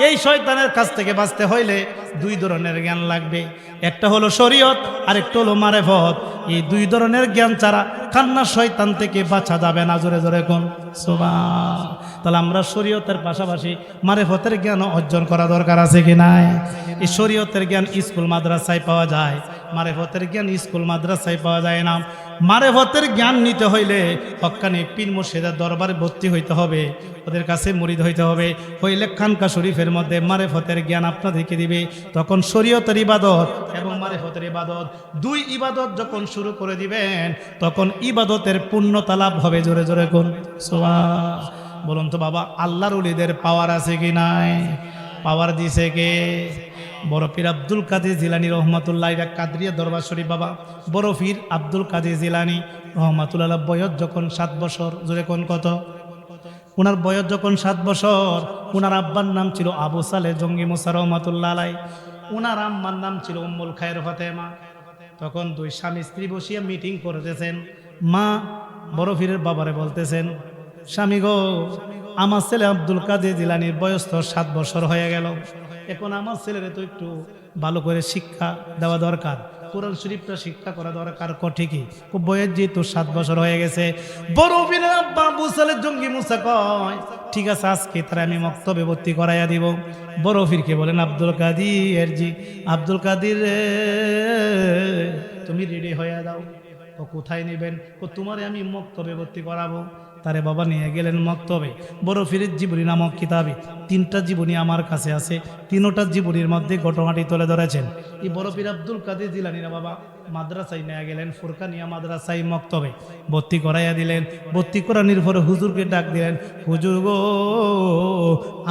এই শয়তানের কাছ থেকে বাঁচতে হইলে দুই ধরনের জ্ঞান লাগবে, একটা হলো শরীয়ত আর একটা হলো মারেফত। এই দুই ধরনের জ্ঞান ছাড়া খান্না শয়তান থেকে বাঁচা যাবে না। জোরে জোরে কোন সুবহান। তাহলে আমরা শরীয়তের পাশাপাশি মারেফতের জ্ঞান অর্জন করা দরকার আছে কি নাই? এই শরীয়তের জ্ঞান স্কুল মাদ্রাসায় পাওয়া যায়, মারেফতের জ্ঞান স্কুল মাদ্রাসায় পাওয়া যায় না। মারেফতের জ্ঞান নিতে হইলে হক্কানি পীর মুর্শিদের দরবারে ভর্তি হইতে হবে, ওদের কাছে মুরিদ হইতে হবে। হইলে খানকা শরীফের মধ্যে মারেফতের জ্ঞান আপনাদেরকে দিবে। তখন শরীয়তের ইবাদত এবং মারেফতের ইবাদত, দুই ইবাদত যখন শুরু করে দিবেন তখন ইবাদতের পূর্ণতা লাভ হবে। জোরে জোরে কোন সুবহান। বলুন তো বাবা, আল্লাহর ওলিদের পাওয়ার আছে কি নাই? পাওয়ার দিছে কে? বড় পীর আব্দুল কাদের জিলানী রহমাতুল্লাহ। এটা কাদরিয়া দরবার শরীফ বাবা। বড় পীর আব্দুল কাদের জিলানী রহমাতুল্লাহ বয়স যখন 7 বছর, জোরে কোন কত? উনার বয়স যখন 7 বছর, উনার আব্বার নাম ছিল আবু সালেহ জঙ্গি মুসা রহমাতুল্লাহ আলাইহি, উনার আম্মার নাম ছিল উম্মুল খায়ের ফাতেমা। তখন দুই স্বামী স্ত্রী বসিয়া মিটিং করতেছেন। মা বড় পীরের বাবারে বলতেছেন, স্বামী গো, আমার ছেলে আব্দুল কাদের জিলানীর বয়স তো 7 বছর হয়ে গেল। এখন আমার ছেলেরে তো একটু ভালো করে শিক্ষা দেওয়া দরকার, কোরআন শরীফটা শিক্ষা করা দরকার। ঠিকই, খুব বয়স যেহেতু 7 বছর হয়ে গেছে। বড় পীরের আব্বা আবু সালেহ জঙ্গি মুসা কয়, ঠিক আছে, আজকে তারা আমি মক্তবে ভর্তি করাইয়া দিব। বড় পীরকে বলেন, আব্দুল কাদের জি, আব্দুল কাদের তুমি রেডি হয়ে দাও। ও কোথায় নেবেন? ও তোমারে আমি মক্তবে ভর্তি করাবো। তারে বাবা নিয়ে গেলেন মক্তবে। বড় পীরের জীবনী নামক কিতাবে 3টা জীবনী আমার কাছে আছে। 3টা জীবনীর মধ্যে ঘটনাটি তুলে ধরেছেন। এই বড় পীর আব্দুল কাদের জিলানীরা বাবা মাদ্রাসায় নিয়ে গেলেন, ফুরকানিয়া মাদ্রাসায় মক্তবে ভর্তি করাইয়া দিলেন। ভর্তি করানোর পরে হুজুরকে ডাক দিলেন, হুজুর গো,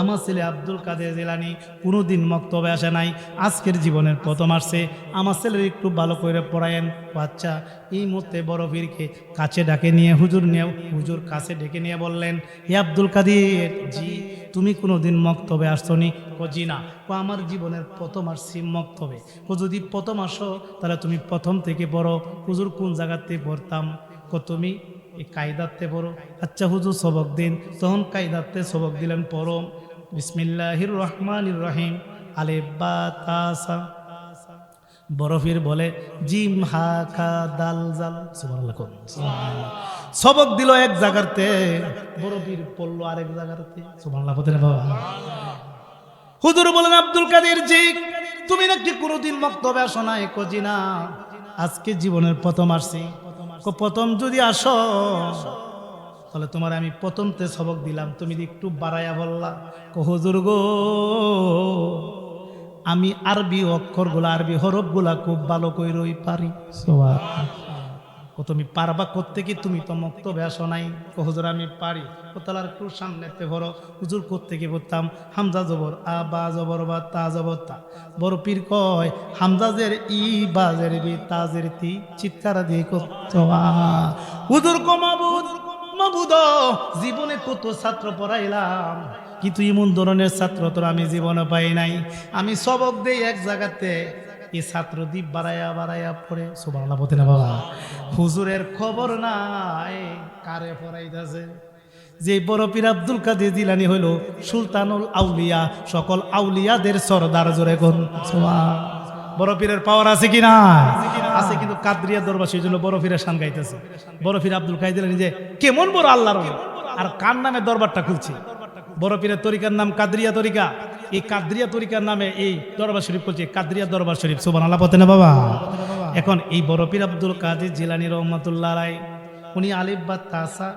আমার ছেলে আব্দুল কাদের জিলানী কোনোদিন মক্তবে আসে নাই, আজকের জীবনের প্রথম আসছে, আমার ছেলের একটু ভালো করে পড়ায়েন। আচ্ছা। এই মুহূর্তে বড় পীরকে কাছে ডাকে নিয়ে হুজুর কাছে ডেকে নিয়ে বললেন, হে আব্দুল কাদের জি, তুমি কোনোদিন মক্তবে আসছো নি? জি না। আমার জীবনের প্রথম আসছি মক্তবে। যদি প্রথম আসো তাহলে তুমি প্রথম থেকে পড়ো। হুজুর কোন জায়গাতে পড়তাম? তুমি এই কায়দাতে পড়ো। আচ্ছা হুজুর সবক দিন। তখন কায়দাতে সবক দিলেন, পড়ো বিসমিল্লাহির রহমানির রহিম আলিফ বা তা সা। বড় পীর বলে জিম হা খা দাল জাল। সুবহানাল্লাহ। সবক দিল এক জায়গাতে, বড় পীর পড়লো আরেক জায়গাতে। সুবহানাল্লাহ। বাবা হুজুর বলেন, আব্দুল কাদের জি, তুমি নাকি কোনোদিন মক্তবে আসো নাই? জি না, আজকে জীবনের প্রথম আসছি। প্রথম যদি আসো তাহলে তোমার আমি প্রথমতে সবক দিলাম, তুমি একটু বাড়াইয়া বললা। হুজুর গো, আমি আরবি অক্ষরগুলা, আরবি হরফগুলা খুব ভালো কইরই পারি। তুমি পারবা করতে কি? তুমি তো মক্তবে আসো নাই। হুজুর আমি পারি। তাহলে আর একটু সামনেতে ভরো। হুজুর করতে কি পড়তাম? হামজা জবর আ, বা জবর বা, তা জবর তা। বড় পীর কয়, হামজাজের ই, বাজের বি, তাজের তি। চিৎকার দিয়ে করত হুজুর কো মাবুদ, মাবুদ জীবনে কত ছাত্র পড়াইলাম, কিন্তু এমন ধরনের ছাত্র তো আমি জীবনে পাই নাই। আমি সবক দেই এক জায়গাতে, এই ছাত্র দ্বীপ বাড়াইয়া পড়ে। সুবহানাল্লাহ বলতে না বাবা, হুজুরের খবর নাই কারে পড়াইতেছে। যে বড় পীর আব্দুল কাদের জিলানী হইল সুলতানুল আউলিয়া, সকল আউলিয়াদের সরদার। জোরে কোন বড় পীরের পাওয়ার আছে কি না? আছে। কিন্তু কাদরিয়া দরবার সেই জন্য বড় পীরের শান গাইতেছে। বড় পীর আব্দুল কাদের জিলানী যে কেমন বড় আল্লাহর ওলি, আর কার নামে দরবারটা খুলছে? বড় পীরের তরিকার নাম কাদরিয়া তরিকা। এই কাদরিয়া তরিকার নামে এই দরবার শরীফ করছে, কাদরিয়া দরবার শরীফ। সুবহানাল্লাহ বলতে না বাবা। এখন এই বড় পীর আব্দুল কাদের জিলানী রহমাতুল্লাহ আলাইহি, উনি আলিফ বা তাসা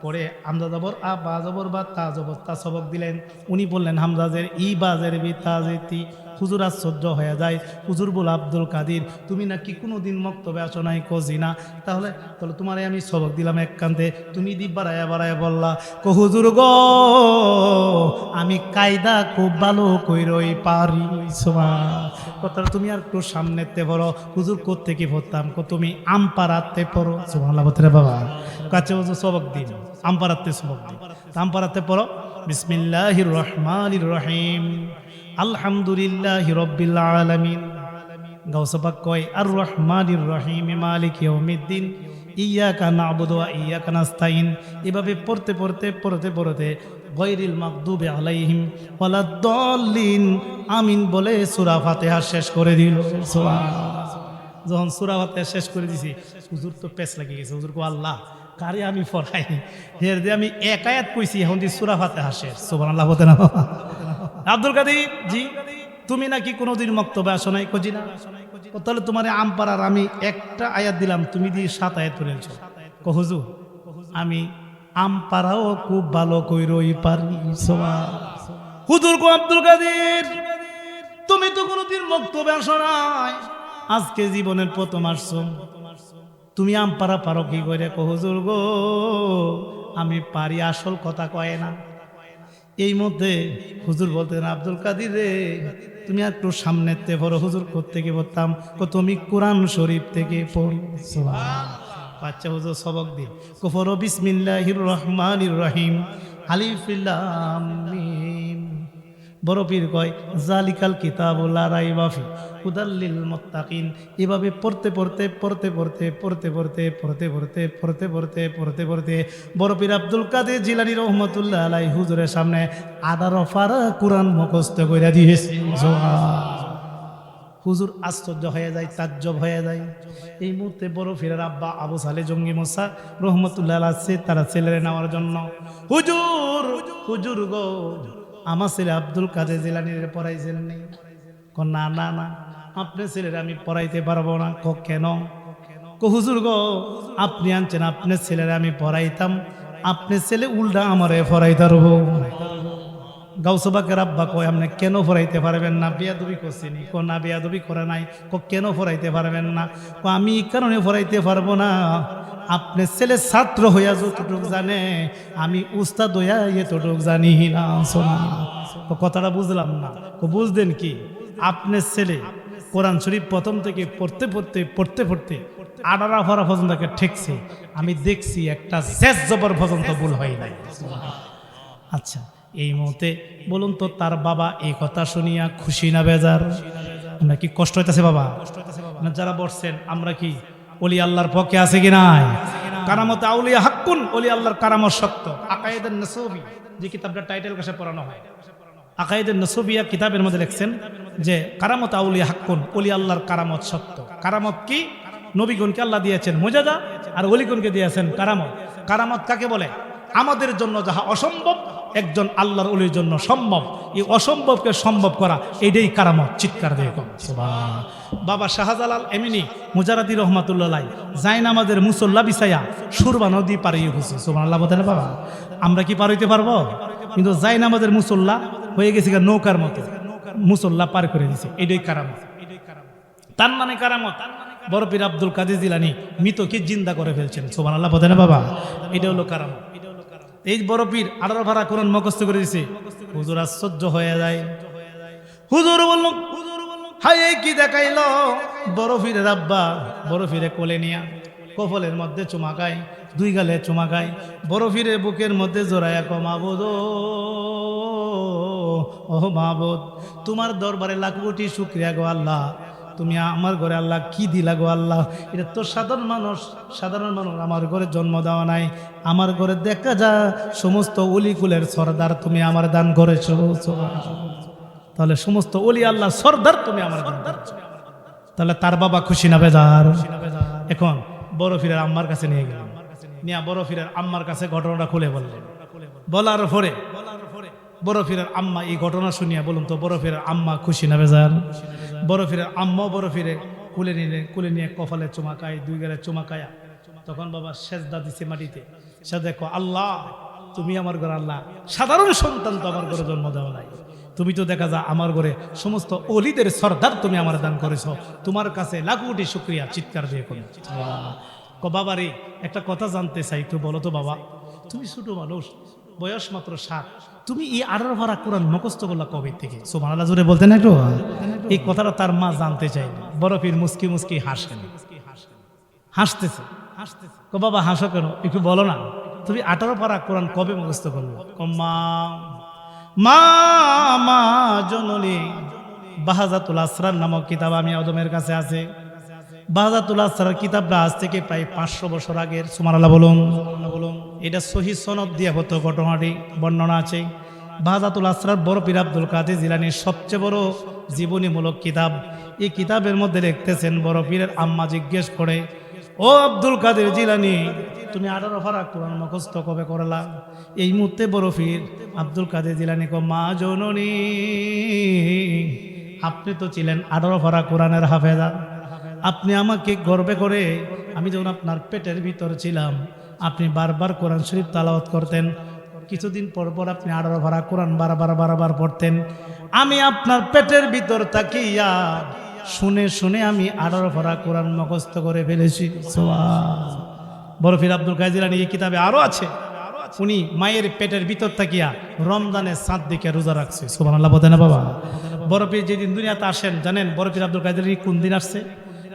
পরে হামজা জবর আ, বা জবর বা, তা জবর তা সবক দিলেন। উনি বললেন হামজাজের ই, বাজের বি, তাজের তি। হুজুর আশ্চর্য হয়ে যায়। হুজুর বল, আব্দুল কাদের তুমি নাকি কোনোদিন মক্তবে আসো নাই? জি না। তাহলে তোমারে আমি সবক দিলাম এক কান্দে, তুমি দি বাড়াইয়া বললা। হুজুর গো, আমি কায়দা খুব ভালো কইরই পারি। কথাটা তুমি আর একটু সামনেতে পড়ো। হুজুর করতে কি পড়তাম? তুমি আমপারাতে পড়ো। সুবহানাল্লাহ বলতে বাবা। কাছে হুজুর সবক দিন, আমপারাতে সবক দিন। আমপারাতে পড়ো বিসমিল্লাহির রহমানির রহিম আলহামদুলিল্লাহি রাব্বিল আলামিন। গাউস পাক কয় আর রহমানির রহিম মালিক ইয়াউমিদ্দিন ইয়াকা না'বুদু ওয়া ইয়াকা নাস্তাইন। এভাবে পড়তে গায়রিল মাগদুবি আলাইহিম ওয়ালাদ-দাল্লিন আমিন বলে সূরা ফাতিহা শেষ করে দিল। সুবহানাল্লাহ। যখন সূরা ফাতিহা শেষ করে দিছি, হুজুর তো পেছ লাগি গেছে। হুজুর কো, আল্লাহ কারে আমি পড়াই, এর যে আমি এক আয়াত কইছি, এখন দি সূরা ফাতিহা শেষ। সুবহানাল্লাহ বলতে না। আব্দুল কাদের জি, তুমি নাকি কোনোদিন মক্তবে আসো নাই? জি না। তাহলে তোমার আমপাড়ার আমি একটা আয়াত দিলাম, তুমি দিয়ে 7 আয়াত পড়েছো। হুজুর আমি আমপাড়াও খুব ভালো কইরই পারি। হুজুর কো, আব্দুল কাদের তুমি তো কোনোদিন মক্তবে আসো নাই, আজকে জীবনের প্রথম আসছো, তুমি আমপাড়া পারো কি করে? হুজুর গো, আমি পারি, আসল কথা কয় না। এই মধ্যে হুজুর বলতেন, আব্দুল কাদের রে তুমি একটু সামনেতে পড়ো। হুজুর কোত্থেকে পড়তাম? তুমি কোরআন শরীফ থেকে পড়ো। বাচ্চা হুজুর সবক দিন, পড়ো বিসমিল্লাহির রহমানির রহিম আলিফ লাম মিম। বড় পীর কয় জালিকাল কিতাবুল লা রাইবা ফি হুদাল লিল মুত্তাকিন। এভাবে পড়তে পড়তে পড়তে পড়তে পড়তে পড়তে পড়তে পড়তে পড়তে পড়তে পড়তে পড়তে বড় পীর আব্দুল কাদের জিলানী রহমাতুল্লাহ আলাইহি হুজুরের সামনে 18 পারা কোরআন মুখস্থ কইরা দিয়েছে। হুজুর আশ্চর্য হয়ে যায়, তাজ্জব হয়ে যায়। এই মুহূর্তে বড় পীরের আব্বা আবু সালে জঙ্গি মোসা রহমতুল্লাহ আলাইহি তারা ছেলেরে নেওয়ার জন্য, হুজুর হুজুর গো আমার ছেলে আব্দুল কাদের জিলানীর পড়াইছেন নেই? না না না, আপনার ছেলের আমি পড়াইতে পারবো না। কেন? হুজুর গো আপনি আনছেন, আপনার ছেলের আমি পড়াইতাম, আপনার ছেলে উল্টা আমারে পড়াইতে পারবো। গাউসবাকের আব্বা কয় আপনি কেন পড়াইতে পারবেন না? বেয়াদবি করছিনি? না বেয়াদবি করে নাই। কেন পড়াইতে পারবেন না? আমি এই কারণে পড়াইতে পারবো না, আপনার ছেলে ছাত্র হইয়া যতটুক জানে আমি উস্তাদ হইয়া এতটুক জানি না। শোনা কথাটা বুঝলাম না। বুঝলেন কি? আপনার ছেলে কোরআন শরীফ প্রথম থেকে পড়তে পড়তে পড়তে পড়তে 18 পারা পর্যন্ত ঠেকছে, আমি দেখছি একটা শেষ জবর পর্যন্ত ভুল হয় নাই। আচ্ছা এই মুহূর্তে বলুন তো তার বাবা এই কথা শুনিয়া খুশি না বেজার? আমরা কি কষ্ট হইতেছে বাবা? যারা বসছেন আমরা কি ওলি আল্লাহর পক্ষে আছে কি নাই? কারামত আউলিয়া হাক্কুন, ওলি আল্লাহর কারামত সত্য। আকায়েদুন নসবী যে কিতাবটা টাইটেল কাছে পড়ানো হয়, আকায়েদুন নসবিয়া কিতাবের মধ্যে লিখছেন যে কারামত আউলিয়া হাক্কুন, ওলি আল্লাহর কারামত সত্য। কারামত কি? নবীগণকে আল্লাহ দিয়েছেন মুজাজা, আর ওলিগণকে দিয়েছেন কারামত। কারামত কাকে বলে? আমাদের জন্য যাহা অসম্ভব একজন আল্লাহর ওলির জন্য সম্ভব, এই অসম্ভবকে সম্ভব করা, এটাই কারামত। চিৎকার দিয়ে বাবা শাহজালাল এমিনি মুজারাদি রহমাতুল্লাহ জায়নামাজের মুসল্লা বিছাইয়া সুরবা নদী পারিয়ে ঘুষি। সুবহানাল্লাহ বলেন বাবা। আমরা কি পার হইতে পারবো? কিন্তু জায়নামাজের মুসল্লা হয়ে গেছে নৌকার মতো, মুসল্লা পার করে দিছে, এটাই কারামত। তার মানে কারামত বড় পীর আব্দুল কাদের জিলানী মৃতকে জিন্দা করে ফেলছেন। সুবহানাল্লাহ বলেন বাবা। এটা হলো কারামত। এই বড় পীর 18 পারা কোরআন মুখস্থ করে দিছে। হুজুর আশ্চর্য হয়ে যায়। হুজুর বলল হাই কি দেখাইল? বড় পীরের আব্বা বড় পীরে কোলে নিয়া কফলের মধ্যে চুমা খায়, 2 গালে চুমা খায়, বড় পীরের বুকের মধ্যে জড়াইয়া মাবুদ ও মাবুদ তোমার দরবারে লাখ কোটি শুকরিয়া গো আল্লাহ, তুমি আমার ঘরে আল্লাহ কি দিলা গো আল্লাহ। এটা তো সাধারণ মানুষ আমার ঘরে জন্ম দেওয়া নাই, আমার ঘরে দেখা যা সমস্ত অলিকুলের সর্দার তুমি আমার দান করেছো। তাহলে সমস্ত অলি আল্লাহ সর্দার তুমি আমার দান করেছো। তাহলে তার বাবা খুশি না বেজার? এখন বড় পীরের আম্মার কাছে নিয়ে গেলাম, নিয়ে বড় পীরের আম্মার কাছে ঘটনাটা খুলে বললেন। বলার পরে বড় পীরের আম্মা এই ঘটনা শুনিয়া বলুন তো বড় পীরের আম্মা খুশি না বেজার? বড় পীরের আম্মা বড় পীরে কুলে নিলেন, কুলে নিয়ে কপালে চুমা খায়, 2 গালে চুমা খায়া তখন বাবা সেজদা দিছে মাটিতে। সে দেখো আল্লাহ তুমি আমার ঘরে, আল্লাহ সাধারণ সন্তান তো আমার ঘরে জন্ম দেওয়া নাই, তুমি তো দেখা যা আমার ঘরে সমস্ত অলিদের সর্দার তুমি আমার দান করেছো, তোমার কাছে লাখ কোটি শুকরিয়া। চিৎকার দিয়ে কোন বাবা রে একটা কথা জানতে চাই, একটু বলো তো বাবা, তুমি ছোট মানুষ, বয়স মাত্র 7, তুমি এই 18 পারা কোরআন মুখস্থ করলা কবে থেকে? সুবহানাল্লাহ জোরে বলতেন একটু। এই কথাটা তার মা জানতে চাই। বড় পীর মুস্কি মুস্কি হাসতেছে। বাবা হাসো কেন? একটু বলো না, তুমি 18 পারা কোরআন কবে মুখস্থ করলো? মা মা মা জননী বাহাজাতুল আসরার নামক কিতাব আমি আদমের কাছে আছে। বাহাজাতুল আসরার কিতাবটা আজ থেকে প্রায় 500 বছর আগের। সুবহানাল্লাহ বলুন। এটা সহিহ সনদ দিয়ে হতো, ঘটনাটি বর্ণনা আছে। বাহাজাতুল আসরার বড় পীর আব্দুল কাদের জিলানীর সবচেয়ে বড় জীবনীমূলক কিতাব। এই কিতাবের মধ্যে লিখতেছেন বড় পীরের আম্মা জিজ্ঞেস করে, ও আব্দুল কাদের জিলানী তুমি 18 পারা কোরআন মুখস্থ কবে করলা? এই মুহূর্তে বড় পীর আব্দুল কাদের জিলানী কো মা জননী আপনি তো ছিলেন 18 পারা কোরআনের হাফেজা, আপনি আমাকে গর্বে করে, আমি যখন আপনার পেটের ভিতর ছিলাম আপনি বারবার কোরআন শরীফ তালাওয়াত করতেন, কিছুদিন পর পর আপনি 18 পারা কোরআন বারবার পড়তেন। আমি আপনার পেটের ভিতর তাকিয়া শুনে শুনে আমি 18 পারা কোরআন মুখস্থ করে ফেলেছি। বড় পীর আব্দুল কাদের জিলানী এই কিতাবে আরো আছে, উনি মায়ের পেটের ভিতর তাকিয়া রমজানের 7 দিকে রোজা রাখছে। সুবহানাল্লাহ বলেন না বাবা। বড় পীর যেদিন দুনিয়াতে আসেন জানেন বড় পীর আব্দুল কাদের জিলানী কোন দিন আসছে?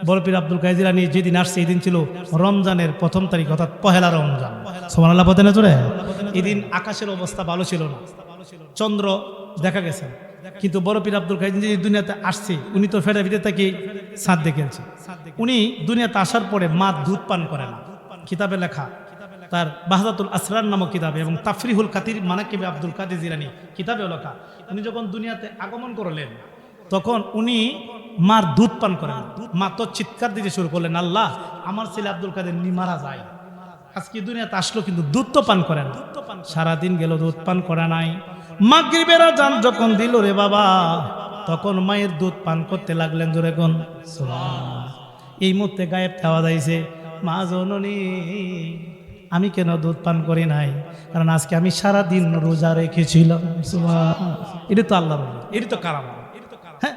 বড় পীর আব্দুল কাদের জিলানী যেদিন আসছে এই দিন ছিল রমজানের 1ম তারিখ, অর্থাৎ পহেলা রমজান। সুবহানাল্লাহ বলেন না জোরে। এই দিন আকাশের অবস্থা ভালো ছিল না, চন্দ্র দেখা গেছে, কিন্তু বড় পীর আব্দুল কাদের যে দুনিয়াতে আসছে উনি তো ফেরা ভিতরে থেকে সাদ দেখেছে। উনি দুনিয়াতে আসার পরে মা দুধ পান করে না, কিতাবে লেখা তার বাহদাতুল আসরার নামক কিতাবে এবং তাফরিহুল কাতির মানাকিবে আব্দুল কাদের জিলানী কিতাবে লেখা। উনি যখন দুনিয়াতে আগমন করলেন তখন উনি মার দুধ পান করেন। মা তো চিৎকার দিতে শুরু করলেন, আল্লাহ আমার ছেলে আব্দুল কাদের মারা যায়, আজকে দুনিয়াতে আসলো কিন্তু দুধ তো পান করে না। সারাদিন গেল দুধ পান করে নাই। মাগরিবের আযান যখন দিল রে বাবা, তখন মায়ের দুধ পান করতে লাগলেন। জোরে কোন সুবহানাল্লাহ। এই মুহূর্তে গায়েব দেওয়া যাইছে, মা জননী আমি কেন দুধ পান করি নাই, কারণ আজকে আমি সারাদিন রোজা রেখেছিলাম। সুবহানাল্লাহ। এটা তো আল্লাহর ওলি, এটা তো কারামত। হ্যাঁ,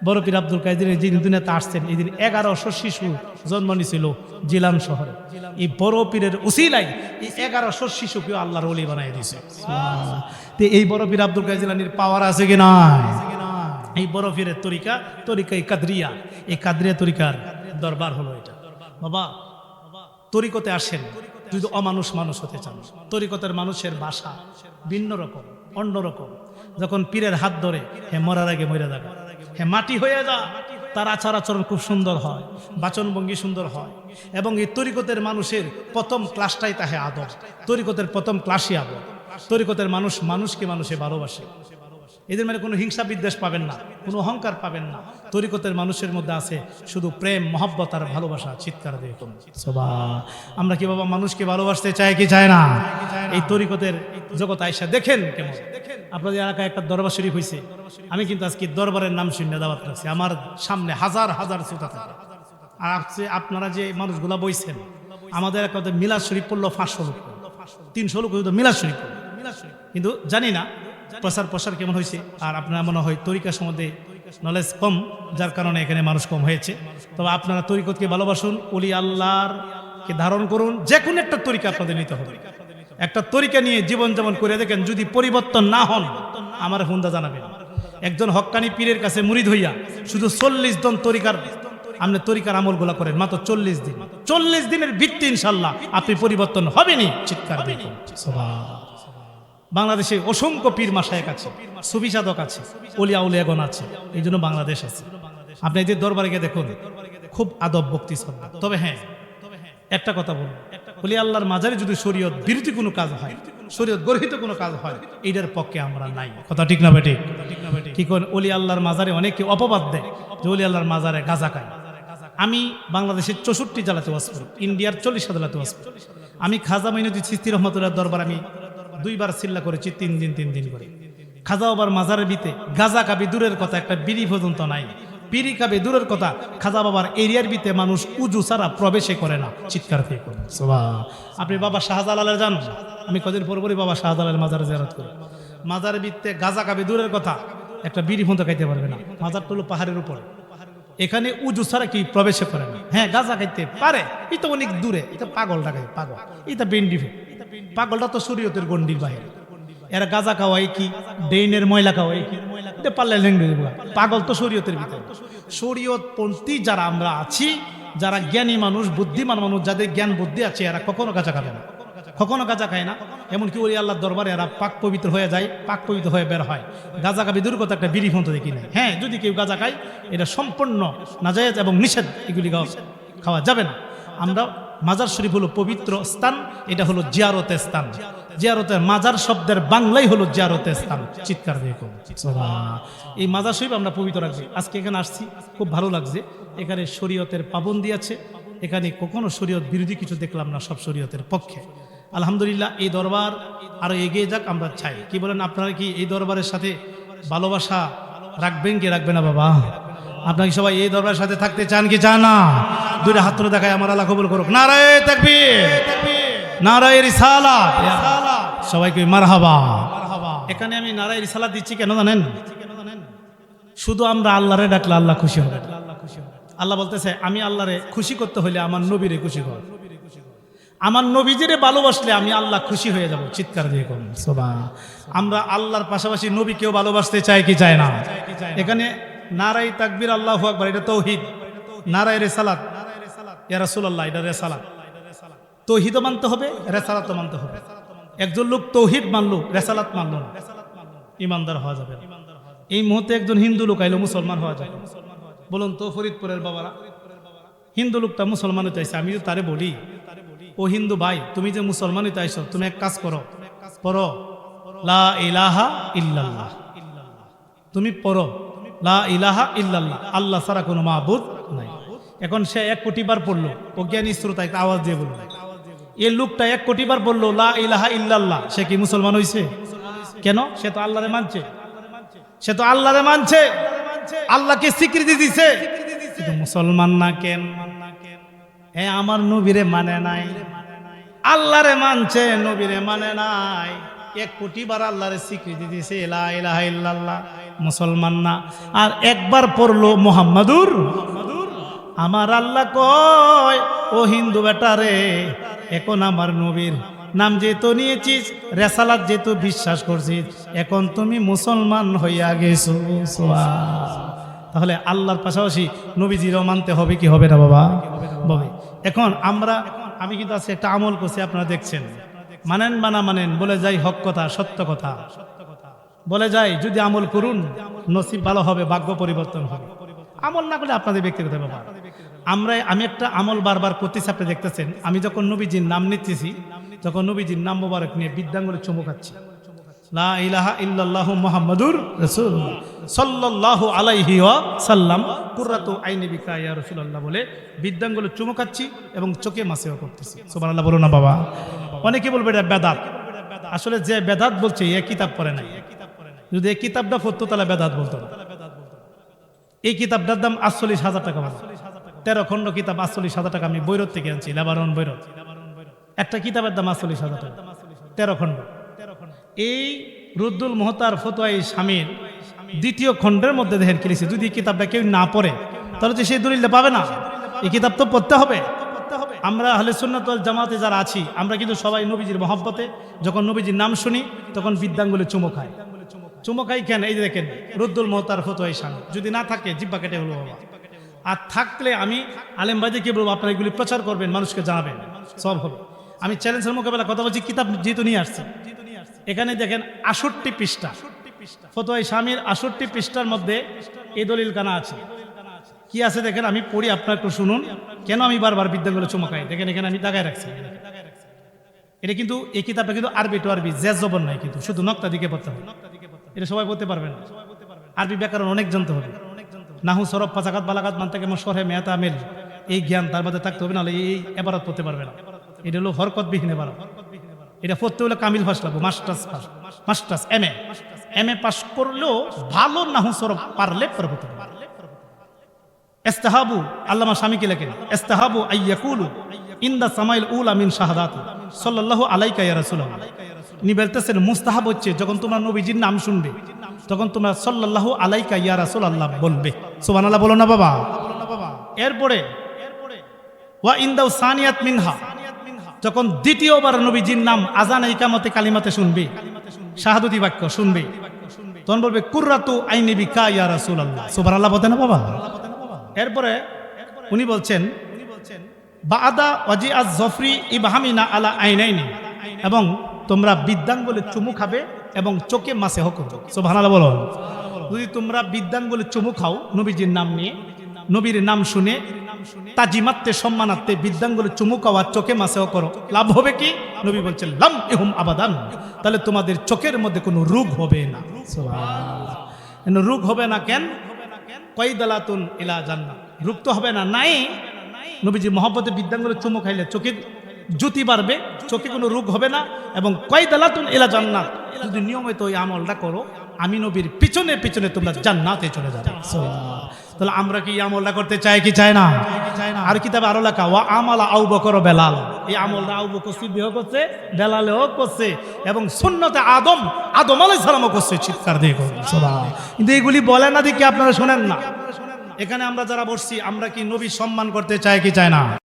বড় পীর আব্দুল কাদের যিনি দুনিয়াতে আসছেন এই দিন 1100 শিশু জন্ম নিয়েছিল জিলান শহরে। এই বড় পীরের উসিলায় এই 1100 শিশুকে আল্লাহর ওলি বানিয়ে দিয়েছে। তো এই বড় পীর আব্দুল কাদের জিলানীর পাওয়ার আছে কি নাই? এই বড় পীরের তরিকা এই কাদরিয়া, এই কাদরিয়া তরিকার দরবার হলো এটা। বাবা তরিকতে আসেন যদি অমানুষ মানুষ হতে চান। তরিকতের মানুষের ভাষা ভিন্ন রকম, অন্যরকম। যখন পীরের হাত ধরে হে মরার আগে মরে যাবে, হে মাটি হয়ে যা, তার আচার আচরণ খুব সুন্দর হয়, বাচনভঙ্গি সুন্দর হয়। এবং এই তরিকতের মানুষের প্রথম ক্লাসটাই তাহে আদর। তরিকতের প্রথম ক্লাসই আদর। তরিকতের মানুষ মানুষকে মানুষে ভালোবাসে। এদের মানে কোনো হিংসা বিদ্বেষ পাবেন না, কোনো অহংকার পাবেন না। তরিকতের মানুষের মধ্যে আছে শুধু প্রেম, মহব্বত আর ভালোবাসা। চিৎকার দিয়ে আমরা কি বাবা মানুষকে ভালোবাসতে চাই কি চায় না? এই তরিকতের জগৎ আয়সা দেখেন কেমন। আপনাদের এলাকায় একটা দরবার শরীফ হয়েছে, আমি কিন্তু আজকে দরবারের নাম শুনে দাওয়াত রাখছি। আমার সামনে হাজার হাজার শ্রোতা থাকে। আর আপনারা যে মানুষগুলা বইছেন, আমাদের একটা মিলাদ শরীফ পড়লো 500 লোক, 300 লোক মিলাদ শরীফ পড়লো, কিন্তু জানি না প্রসার কেমন হয়েছে। আর আপনারা মনে হয় তরিকা সম্বন্ধে নলেজ কম, যার কারণে এখানে মানুষ কম হয়েছে। তবে আপনারা তরিকতকে ভালোবাসুন, ওলি আল্লাহর কে ধারণ করুন। যে কোনো একটা তরিকা আপনাদের নিতে হবে। একটা তরিকা নিয়ে জীবনযাপন করে দেখেন, যদি পরিবর্তন না হন আমার হুন্দা জানাবেন। একজন হক্কানি পীরের কাছে মুরিদ হইয়া শুধু 40 দিন আপনি তরিকার আমলগুলা করেন, মাত্র 40 দিন। 40 দিনের ভিত্তি ইনশাল্লাহ আপনি পরিবর্তন হবেনি। চিৎকার দিন সুবহানাল্লাহ। বাংলাদেশে অসংখ্য পীর মাশায়েখ আছে, সুফি সাধক আছে, ওলিয়া উলিয়াগণ আছে, এই জন্য বাংলাদেশ আছে। আপনি এই যে দরবারে গিয়ে দেখুন, খুব আদব ভক্তি শ্রদ্ধা। তবে হ্যাঁ, একটা কথা বলুন, ওলি আল্লাহর মাজারে যদি শরীয়ত বিরোধী কোনো কাজ হয়, শরীয়ত গর্হিত কোনো কাজ হয়, এইটার পক্ষে আমরা নাই। কথা ঠিক না বেঠিক? কি কোন ওলি আল্লাহর মাজারে অনেকে অপবাদ দেয় যে ওলি আল্লাহর মাজারে গাঁজা খায়। আমি বাংলাদেশের 64 জেলাতে ওয়াজ করি, ইন্ডিয়ার 40 জেলাতে ওয়াজ করি। আমি খাজা মাইনুদ্দিন চিশতি রহমাতুল্লাহ দরবার আমি 2 বার সিল্লা করেছি, 3 দিন করে। খাজা বাবার মাজারের ভিতরে গাঁজা কাবি দূরের কথা, একটা বিড়ি পর্যন্ত নাই। বিড়ি কাবি দূরের কথা, খাজা বাবার এরিয়ার ভিতরে মানুষ উজু ছাড়া প্রবেশে করে না। চিৎকার দিয়ে করুন সুবহানাল্লাহ। আপনি বাবা শাহজালালের যান, আমি কদিন পরপরই বাবা শাহজালালের মাজারে জিয়ারত করি। মাজারের ভিতরে গাঁজা কাবি দূরের কথা, একটা বিড়ি পর্যন্ত খাইতে পারবে না। মাজারটা হলো পাহাড়ের উপরে, এখানে উজু ছাড়া কি প্রবেশে করে না। হ্যাঁ, গাঁজা খাইতে পারে, এটা অনেক দূরে, এটা পাগল ডাকে, পাগল, এটা বেন্ডিফে। পাগলটা তো শরীয়তের গন্ডির বাইরে। এরা গাঁজা খাওয়াই কি, ডেইনের ময়লা খাওয়াই কি, এটা পাল্লা লেঙ্গে। পাগল তো শরীয়তের ভিতরে। শরীয়তপন্থী যারা আমরা আছি, যারা জ্ঞানী মানুষ, বুদ্ধিমান মানুষ, যাদের জ্ঞান বুদ্ধি আছে, এরা কখনো গাঁজা খাবে না, কখনো গাঁজা খায় না। এমনকি ওলি আল্লাহর দরবারে এরা পাক পবিত্র হয়ে যায়, পাক পবিত্র হয়ে বের হয়। গাঁজা খাবি দূর কথা, একটা বিড়ি পর্যন্ত দেখি নাই। হ্যাঁ, যদি কেউ গাঁজা খায়, এটা সম্পূর্ণ নাজায়েজ এবং নিষেধ, এগুলি খাওয়া যাবে না। আমরা মাজার শরীফ হলো পবিত্র স্থান, এটা হলো জিয়ারতের স্থান। জিয়ারতের মাজার শব্দের বাংলাই হলো জিয়ারতের স্থান। চিৎকার দিয়ে এই মাজার শরীফ আমরা পবিত্র রাখছি। আজকে এখানে আসছি, খুব ভালো লাগছে। এখানে শরীয়তের পাবন্দি আছে, এখানে কখনো শরীয়ত বিরোধী কিছু দেখলাম না, সব শরীয়তের পক্ষে। আলহামদুলিল্লাহ, এই দরবার আরো এগিয়ে যাক, আমরা চাই। কি বলেন আপনারা, কি এই দরবারের সাথে ভালোবাসা রাখবেন কি রাখবেন না? বাবা আপনারা কি সবাই এই দরবারের সাথে থাকতে চান কি চান না? 2টা হাত তুলে দেখায়, আমার আল্লাহ কবুল করুক। নারায়ে তাকবীর, নারায়ে রিসালাত, সবাইকে মারহাবা। এখানে আমি নারায়ে রিসালাত দিচ্ছি কেন জানেন? শুধু আমরা আল্লাহরে ডাকলে আল্লাহ খুশি হবে। আল্লাহ বলতেছে, আমি আল্লাহরে খুশি করতে হলে আমার নবীরে খুশি কর। আমার নবীজিরে ভালোবাসলে আমি আল্লাহ খুশি হয়ে যাব। চিৎকার দিয়ে করুন সুবহানাল্লাহ। আমরা আল্লাহর পাশাপাশি নবীকেও ভালোবাসতে চাই কি চাই না? এখানে নারায়ে তাকবীর, আল্লাহু আকবার, এটা তাওহীদ। নারায়ে রিসালাত, ইয়া রাসূলুল্লাহ, এটা রিসালাত। তাওহীদও মানতে হবে, রিসালাতও মানতে হবে। একজন লোক তাওহীদ মানলো, রিসালাত মানলো না, ইমানদার হওয়া যাবে না। এই মুহূর্তে একজন হিন্দু লোক আইলো মুসলমান হওয়া যায়, বলুন তো ফরিদপুরের বাবারা, হিন্দু লোকটা মুসলমান হতে আইসে, আমি তো তারে বলি, ও হিন্দু ভাই তুমি যে মুসলমান হতে আইসো, তুমি এক কাজ করো, পড়ো লা ইলাহা ইল্লাল্লাহ, তুমি পড়ো লা ইলাহা ইল্লাল্লাহ, আল্লাহ ছাড়া কোনো মাবুদ নাই। এখন সে 1 কোটি বার পড়লো, অজ্ঞানী শ্রোতা একটা আওয়াজ দিয়ে বললো, এই লোকটা 1 কোটি বার বললো লা ইলাহা ইল্লাল্লাহ, সে কি মুসলমান হইছে? কেন? সে তো আল্লাহরে মানছে, সে তো আল্লাহরে মানছে, আল্লাহকে স্বীকৃতি দিছে, কিন্তু মুসলমান না কেন? হ্যাঁ, আমার নবীরে মানে নাই, আল্লাহরে মানছে, নবীরে মানে নাই, 1 কোটি বার আল্লাহরে স্বীকৃতি দিছে লা ইলাহা ইল্লাল্লাহ, মুসলমান না। আর একবার পড়লো মুহাম্মাদুর, আমার আল্লাহ কয় ও হিন্দু বেটারে, এখন আমার নবীর নাম যেহেতু নিয়েছিস, রেসালাত যেহেতু বিশ্বাস করছিস, এখন তুমি মুসলমান হইয়া গেছো। তাহলে আল্লাহর পাশাপাশি নবীজিরও মানতে হবে কি হবে না বাবা? হবে। এখন আমি কিন্তু আজকে একটা আমল করছি, আপনারা দেখছেন, মানেন বা না মানেন, বলে যাই হক কথা, সত্য কথা বলে যাই, যদি আমল করুন নসিব ভালো হবে, ভাগ্য পরিবর্তন হবে। আমল না করলে আপনাদের ব্যক্তিগত ব্যাপার। আমি একটা আমল বারবার করতেছি, আপনি দেখতেছেন, আমি যখন নবীজির নাম নিতেছি, যখন নবীজির নাম মোবারক নিয়ে বিদ্যাঙ্গুলে চুমু খাচ্ছি, লা ইলাহা ইল্লাল্লাহু মুহাম্মাদুর রাসূলুল্লাহ সাল্লাল্লাহু আলাইহি ওয়াসাল্লাম কুররাতু আইনি বিকা ইয়া রাসূলুল্লাহ বলে বিদ্যাঙ্গুলে চুমু খাচ্ছি এবং চোখে মাসেও করতেছি। সুবহানাল্লাহ বলো না বাবা। অনেকে বলবে এটা বেদাত, আসলে যে বেদাত বলছে এই কিতাব পড়ে নাই, যদি এই কিতাবটা পড়তো তাহলে বেদাত বলতো না। এই কিতাবটার দাম 48,000 টাকা, 13 খণ্ড কিতাব, 48,000 টাকা। আমি বৈরত থেকে আনছি, লেবানন বৈরত। একটা কিতাবের দাম 48,000 টাকা, 13 খণ্ড। এই রুদ্দুল মুহতার ফতোয়ায়ে শামীর 2য় খণ্ডের মধ্যে দেখেন কি লিখছে, যদি এই কিতাবটা কেউ না পড়ে তাহলে তো সেই দলিলটা পাবে না। এই কিতাব তো পড়তে হবে। আমরা আহলে সুন্নাত ওয়াল জামাতে যারা আছি, আমরা কিন্তু সবাই নবীজির মহব্বতে যখন নবীজির নাম শুনি তখন বিদ্যাঙ্গুলে চুমু খাই। চুমু খাই কেন? এই যে দেখেন রুদ্দুল মুহতার ফতোয়ায়ে শামীর, যদি না থাকে জিব্বা কেটে হলো বাবা, আর থাকলে আমি আলেম ভাইদেরকে বলবো আপনারা এগুলি প্রচার করবেন, মানুষকে জানাবেন, সব হবে। আমি চ্যালেঞ্জের মোকাবেলা কথা বলছি, কিতাব যেহেতু নিয়ে আসছে, এখানে দেখেন 68 পৃষ্ঠা ফতোয়ায়ে শামীর, 68 পৃষ্ঠার মধ্যে এই দলিল কানা আছে। কি আছে দেখেন, আমি পড়ি, আপনারা একটু শুনুন কেন আমি বারবার বিদ্যাঙ্গুলে চুমু খাই। দেখেন এখানে আমি দাগায় রাখছি, এটা কিন্তু এই কিতাবটা কিন্তু আরবি টু আরবি, জেজ জবর নাই, কিন্তু শুধু নক্তা দিকে পড়তে হবে। এটা সবাই পড়তে পারবে না, আরবি ব্যাকরণ অনেক জানতে হবে, নাহু সরব ফাসাকাত বালাগাত মানতাকে মশরে মেয়াতা আমেল, এই জ্ঞান তার মধ্যে থাকতে হবে, নাহলে এই এবারত পড়তে পারবে না। এটা হলো হরকতবিহীন এবারত, এটা পড়তে হলে কামিল পাস লাগবে, মাস্টার্স এম এ পাস করলেও ভালো নাহু সরব পারলে পড়তে পারবে। ইস্তাহাবু, আল্লামা শামীকি লেখেন, ইস্তাহাবু আইয়াকুলু ইনদা সামাইল উলা মিন শাহাদাতি সাল্লাল্লাহু আলাইকা ইয়া রাসূলুল্লাহ। ইনি বলতেছেন মুস্তাহাব হচ্ছে যখন তোমরা নবীজির নাম শুনবে তখন তোমরা সাল্লাল্লাহু আলাইকা ইয়া রাসূলুল্লাহ বলবে। সুবহানাল্লাহ বলো না বাবা। এরপরে ওয়া ইনদাউ সানিয়াত মিনহা, যখন দ্বিতীয়বার নবীজির নাম আযান ইকামতে কালিমাতে শুনবে, শাহাদাতি বাক্য শুনবে, তখন বলবে কুররাতু আইনি বিকা ইয়া রাসূলুল্লাহ। সুবহানাল্লাহ বলতে না বাবা। এরপরে উনি বলছেন বাদা ওয়াজিআজ জফরি ইবহামিনা আলা আইনাইনি, এবং তোমরা বিদ্যাঙ্গুলে চুমু খাবে এবং চোখে মাসেহ করবে। সুবহানাল্লাহ বলো। যদি তোমরা বিদ্যাঙ্গুলে চুমু খাও নবীজির নাম নিয়ে, নবীর নাম শুনে, তাজিমাত্তে সম্মানার্থে বিদ্যাঙ্গুলে চুমু খাও আর চোখে মাসেহ করো, লাভ হবে কি? নবী বলছেন লাম ইহুম আবাদান, তাহলে তোমাদের চোখের মধ্যে কোনো রোগ হবে না। সুবহানাল্লাহ। রোগ হবে না কেন? কয়দালাতুন ইলা জান্নাত, রোগ তো হবে না, নাই। নবীজি মহব্বতে বিদ্যাঙ্গুলে চুমু খাইলে চোখে জ্যোতি বাড়বে, চোখে কোনো রোগ হবে না, এবং কয়দালাতুন ইলা জান্নাত, যদি নিয়মিত ওই আমলটা করো আমি নবীর পিছনে পিছনে তোমরা জান্নাতে চলে যাবে। তাহলে আমরা কি আমলটা করতে চাই কি চাই না? আর কিতাবে আরো লেখা ওয়া আমালা আবু বকর বেলাল, এই আমলটা আবু বকর সিদ্দিকও করছে, বেলালও করছে, এবং সুন্নতে আদম আলাইহিস সালামও করছে। চিৎকার দিয়ে সুবহানাল্লাহ। কিন্তু এগুলি বলে না দেখি আপনারা শোনেন না। এখানে আমরা যারা বসছি আমরা কি নবী সম্মান করতে চাই কি চাই না?